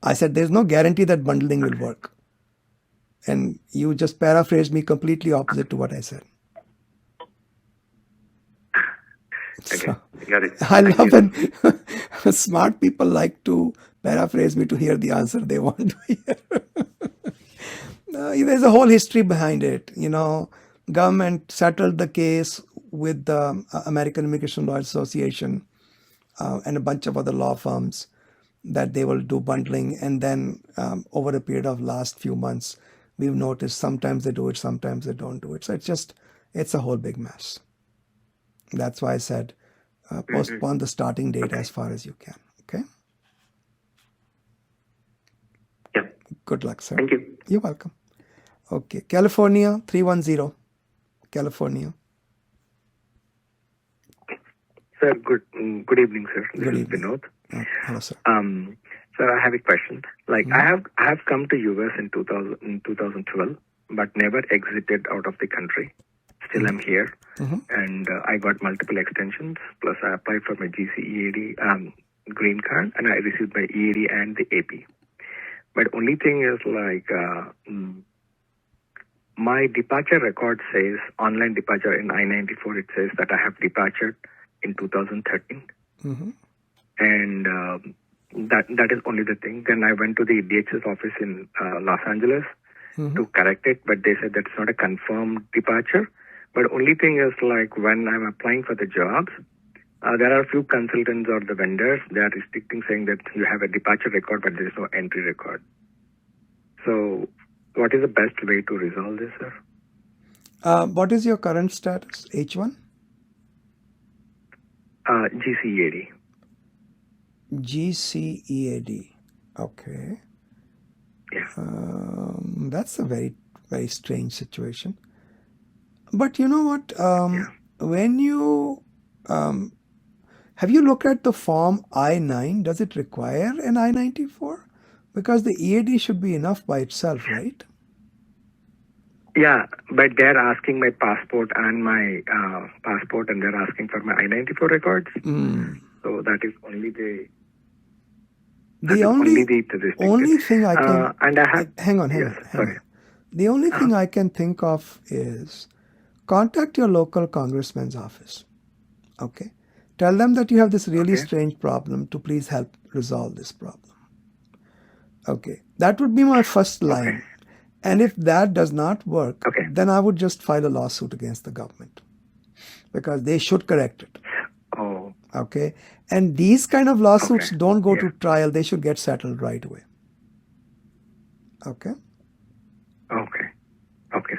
A: I said there's no guarantee that bundling will work. And you just paraphrased me completely opposite to what I said.
I: Okay,
A: So,
I: got it.
A: I love when smart people like to paraphrase me to hear the answer they want to hear. There's a whole history behind it. Government settled the case with the American Immigration Law Association and a bunch of other law firms that they will do bundling. And then over a period of last few months, we've noticed sometimes they do it, sometimes they don't do it. So it's a whole big mess. That's why I said postpone the starting date as far as you can. Okay?
I: Yeah.
A: Good luck, sir.
I: Thank you.
A: You're welcome. Okay. California, 310. California.
J: Sir, good evening, sir. This
A: Good
J: is
A: evening.
J: Vinod.
A: Hello, sir.
J: Sir, I have a question. I have come to US in 2012, but never exited out of the country. Still, I'm here, and I got multiple extensions. Plus, I applied for my GC-EAD green card, and I received my EAD and the AP. But only thing is, my departure record says online departure in I-94. It says that I have departed in 2013, and that is only the thing. Then I went to the DHS office in Los Angeles to correct it, but they said that's not a confirmed departure. But only thing is, when I'm applying for the jobs, there are a few consultants or the vendors, they are restricting, saying that you have a departure record, but there is no entry record. So what is the best way to resolve this, sir?
A: What is your current status? H1?
J: GC-EAD.
A: GC-EAD. Okay.
J: Yeah.
A: That's a very, very strange situation. But you know what? When you have you looked at the form I-9? Does it require an I-94? Because the EAD should be enough by itself, right?
J: Yeah, but they're asking my passport and my passport, and they're asking for my I-94 records. So that is only the
A: only thing I can
J: and I have
A: hang on. The only thing I can think of is contact your local congressman's office. Okay, tell them that you have this really strange problem. To please help resolve this problem. Okay, that would be my first line. And if that does not work, then I would just file a lawsuit against the government, because they should correct it.
J: Oh.
A: Okay. And these kind of lawsuits don't go to trial. They should get settled right away. Okay.
J: Okay.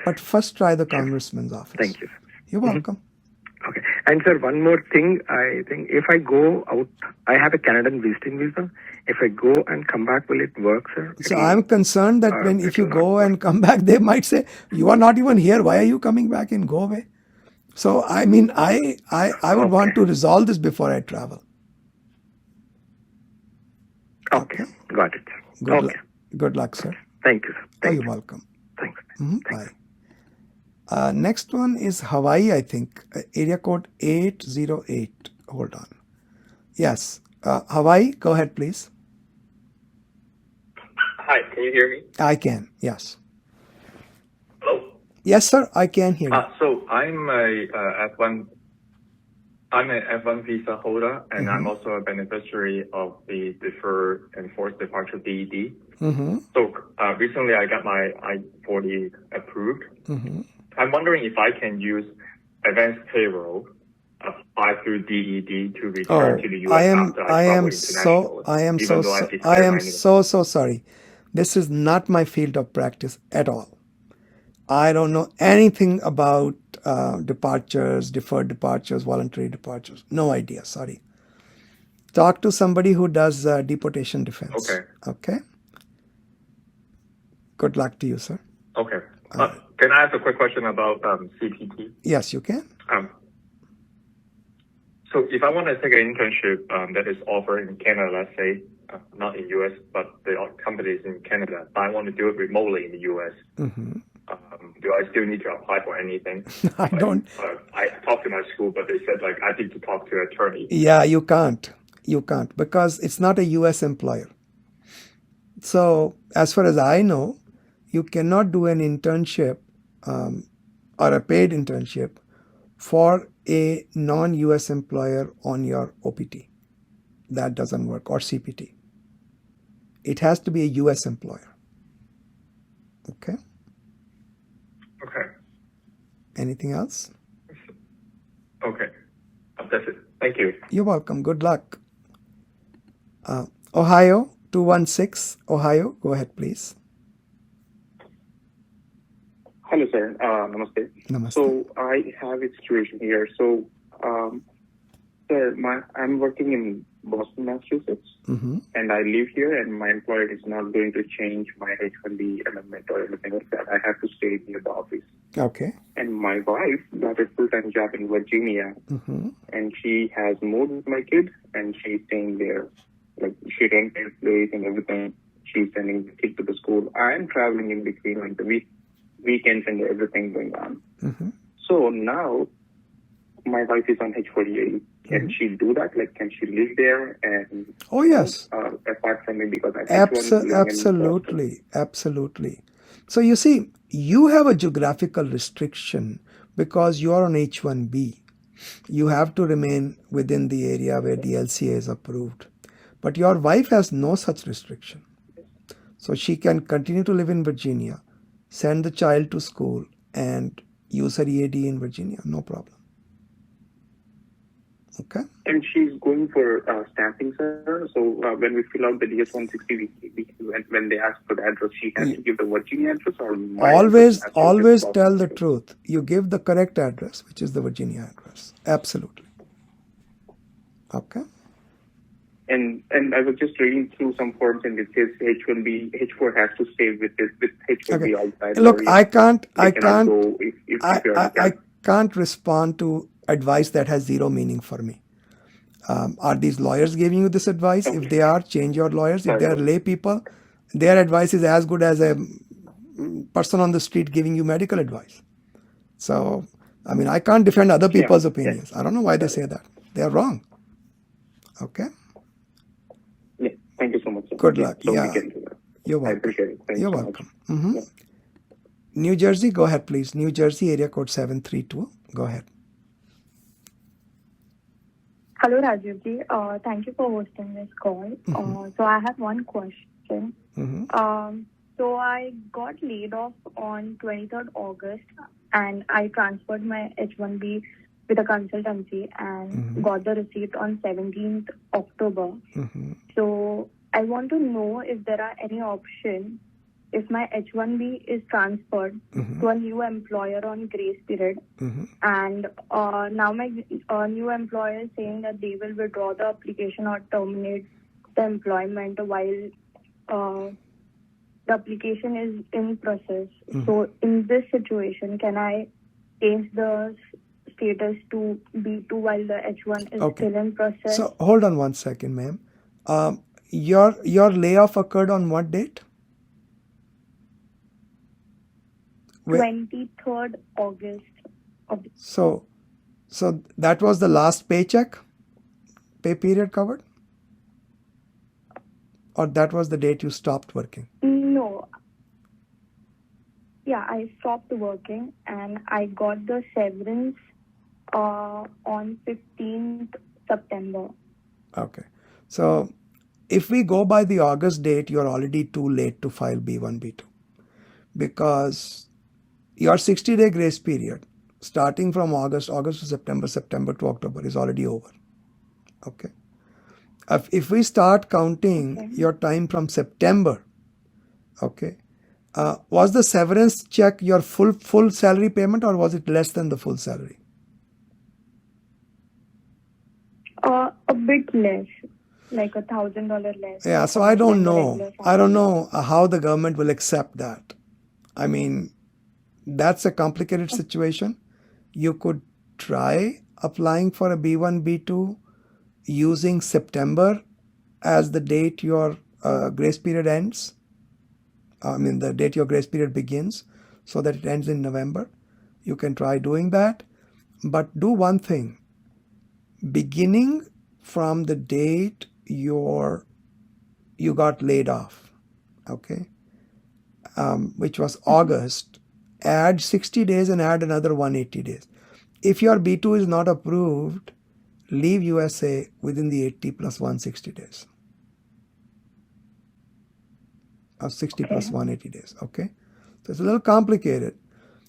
A: But first try the congressman's office.
J: Thank you.
A: You're welcome.
J: Okay. And sir, one more thing. I think if I go out, I have a Canadian visiting visa. If I go and come back, will it work, sir?
A: So I'm concerned that if you go and come back, they might say, you are not even here. Why are you coming back, and go away? So, I mean, I would want to resolve this before I travel.
J: Okay. Got it.
A: Good luck, sir.
J: Thank you, sir.
A: You're welcome.
J: Thanks.
A: Bye. Next one is Hawaii, I think. Area code 808. Hold on. Yes. Hawaii, go ahead, please.
K: Hi, can you hear me?
A: I can, yes.
K: Hello?
A: Yes, sir, I can hear you.
K: So I'm a F1. I'm an F1 visa holder, and I'm also a beneficiary of the Deferred Enforced Departure DED. So recently I got my I-40 approved. I'm wondering if I can use advanced payroll, apply through DED to return to the U.S. after I travel internationally, even though I declare my
A: so sorry. This is not my field of practice at all. I don't know anything about departures, deferred departures, voluntary departures. No idea, sorry. Talk to somebody who does deportation defense. Okay? Good luck to you, sir.
K: Okay. Can I ask a quick question about CPT?
A: Yes, you can.
K: So if I want to take an internship that is offered in Canada, let's say, not in U.S., but the company is in Canada, but I want to do it remotely in the U.S., do I still need to apply for anything?
A: I don't.
K: I talked to my school, but they said, like, I need to talk to an attorney.
A: Yeah, you can't. You can't because it's not a U.S. employer. So as far as I know, you cannot do an internship or a paid internship for a non-US employer on your OPT. That doesn't work, or CPT. It has to be a US employer. Okay?
K: Okay.
A: Anything else?
K: Okay. That's it. Thank you.
A: You're welcome. Good luck. Ohio, 216. Ohio, go ahead, please.
L: Hello, sir. Namaste.
A: Namaste.
L: So I have a situation here. So, sir, I'm working in Boston, Massachusetts, and I live here, and my employer is not going to change my H-1B amendment or anything like that. I have to stay near the office.
A: Okay.
L: And my wife got a full-time job in Virginia, and she has moved with my kid, and she's staying there. Like, she rented a place and everything. She's sending the kid to the school. I'm traveling in between, like, the weekends and everything going on. So now my wife is on H-48. Can she do that? Like, can she live there and
A: yes,
L: apart from me because I
A: absolutely. So you see, you have a geographical restriction because you are on H-1B. You have to remain within the area where the LCA is approved. But your wife has no such restriction. So she can continue to live in Virginia, send the child to school, and use her EAD in Virginia. No problem. Okay?
L: And she's going for stamping, sir. So when we fill out the DS-160, when they ask for the address, she has to give the Virginia address or
A: always tell the truth. You give the correct address, which is the Virginia address. Absolutely. Okay?
L: And I was just reading through some forms and it says H-1B, H-4 has to stay with H-1B outside.
A: Look, I can't respond to advice that has zero meaning for me. Are these lawyers giving you this advice? If they are, change your lawyers. If they are lay people, their advice is as good as a person on the street giving you medical advice. So, I mean, I can't defend other people's opinions. I don't know why they say that. They are wrong. Okay?
L: Yeah. Thank you so much, sir.
A: Good luck.
L: So
A: yeah. You're welcome.
L: I appreciate it. Thank
A: You're
L: you so
A: welcome. Yeah. New Jersey, go ahead, please. New Jersey, area code 732. Go ahead.
M: Hello, Rajiv ji. Thank you for hosting this call. So I have one question. So I got laid off on 23rd August and I transferred my H-1B with a consultancy and got the receipt on 17th October. So I want to know if there are any options if my H-1B is transferred to a new employer on grace period, and now my new employer is saying that they will withdraw the application or terminate the employment while the application is in process. So in this situation, can I change the status to B2 while the H1 is still in process?
A: So hold on one second, ma'am. Your layoff occurred on what date?
M: 23rd August.
A: So that was the last paycheck? Pay period covered? Or that was the date you stopped working?
M: No. Yeah, I stopped working and I got the severance on 15th September.
A: Okay. So if we go by the August date, you're already too late to file B1, B2 because your 60-day grace period starting from August to September, September to October is already over. Okay. If we start counting your time from September, okay, was the severance check your full salary payment or was it less than the full salary?
M: A bit less, like $1,000 less.
A: Yeah, so I don't know. I don't know how the government will accept that. I mean, that's a complicated situation. You could try applying for a B1, B2 using September as the date your grace period ends. I mean, the date your grace period begins, so that it ends in November. You can try doing that. But do one thing. Beginning from the date you got laid off, okay, which was August, add 60 days and add another 180 days. If your B2 is not approved, leave USA within the 80 plus 160 days. Or 60 plus 180 days, okay? So it's a little complicated,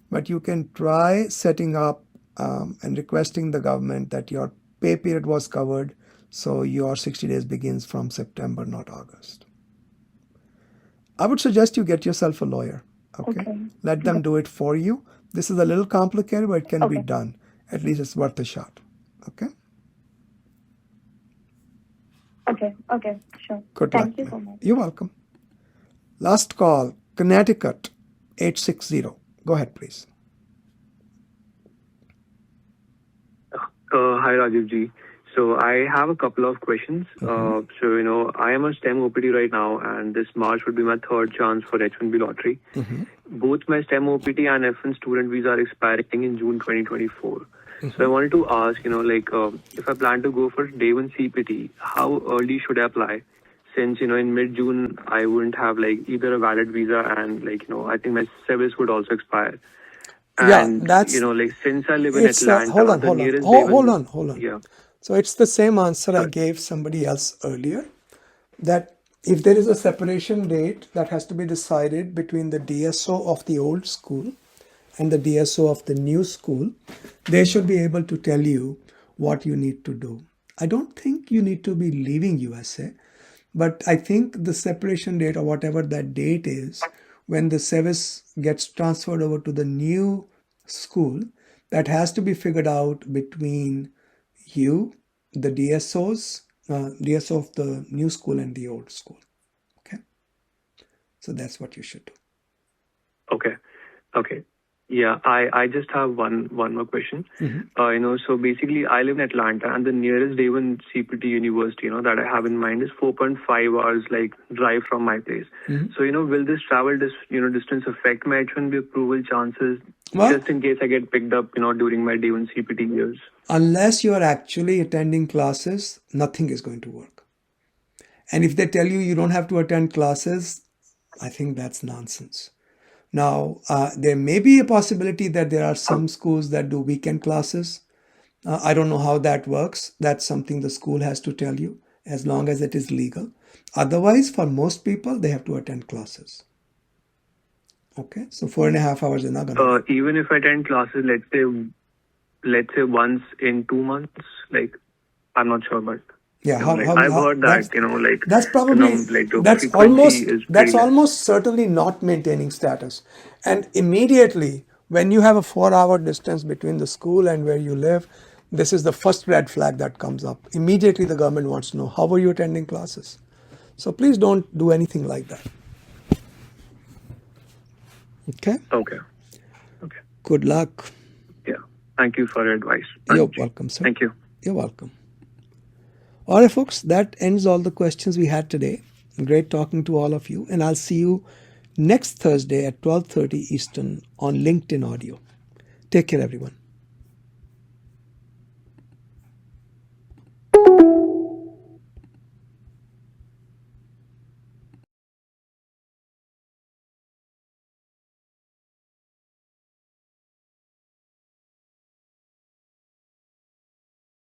A: but you can try setting up and requesting the government that your pay period was covered, so your 60 days begins from September, not August. I would suggest you get yourself a lawyer, okay? Let them do it for you. This is a little complicated, but it can be done. At least it's worth a shot, okay?
M: Okay, sure.
A: Good luck.
M: Thank you so much.
A: You're welcome. Last call, Connecticut, 860. Go ahead, please.
F: Hi, Rajiv ji. So I have a couple of questions. So, I am a STEM OPT right now, and this March would be my third chance for H-1B lottery. Both my STEM OPT and F1 student visa are expiring in June 2024. So I wanted to ask, if I plan to go for day 1 CPT, how early should I apply? Since, in mid-June, I wouldn't have either a valid visa and I think my service would also expire. And,
A: that's...
F: since I live in Atlanta,
A: hold on.
F: Yeah.
A: So it's the same answer I gave somebody else earlier, that if there is a separation date that has to be decided between the DSO of the old school and the DSO of the new school, they should be able to tell you what you need to do. I don't think you need to be leaving USA, but I think the separation date or whatever that date is, when the service gets transferred over to the new school, that has to be figured out between you, the DSO of the new school and the old school. Okay. So that's what you should do.
F: Okay. Yeah, I just have one more question. So basically I live in Atlanta and the nearest day 1 CPT university, that I have in mind is 4.5 hours drive from my place. So, will this travel distance affect my H-1B approval chances just in case I get picked up, during my day 1 CPT years?
A: Unless you are actually attending classes, nothing is going to work. And if they tell you you don't have to attend classes, I think that's nonsense. Now, there may be a possibility that there are some schools that do weekend classes. I don't know how that works. That's something the school has to tell you, as long as it is legal. Otherwise, for most people, they have to attend classes. Okay, so 4.5 hours is not going to
F: even if I attend classes, let's say once in 2 months, I'm not sure, but
A: yeah,
F: I've heard that,
A: that's probably, that's almost certainly not maintaining status. And immediately, when you have a 4-hour distance between the school and where you live, this is the first red flag that comes up. Immediately, the government wants to know, how are you attending classes? So please don't do anything like that. Okay?
F: Okay.
A: Good luck.
F: Yeah. Thank you for your advice.
A: You're welcome, sir.
F: Thank you.
A: You're welcome. All right, folks, that ends all the questions we had today. Great talking to all of you. And I'll see you next Thursday at 12:30 Eastern on LinkedIn Audio. Take care, everyone.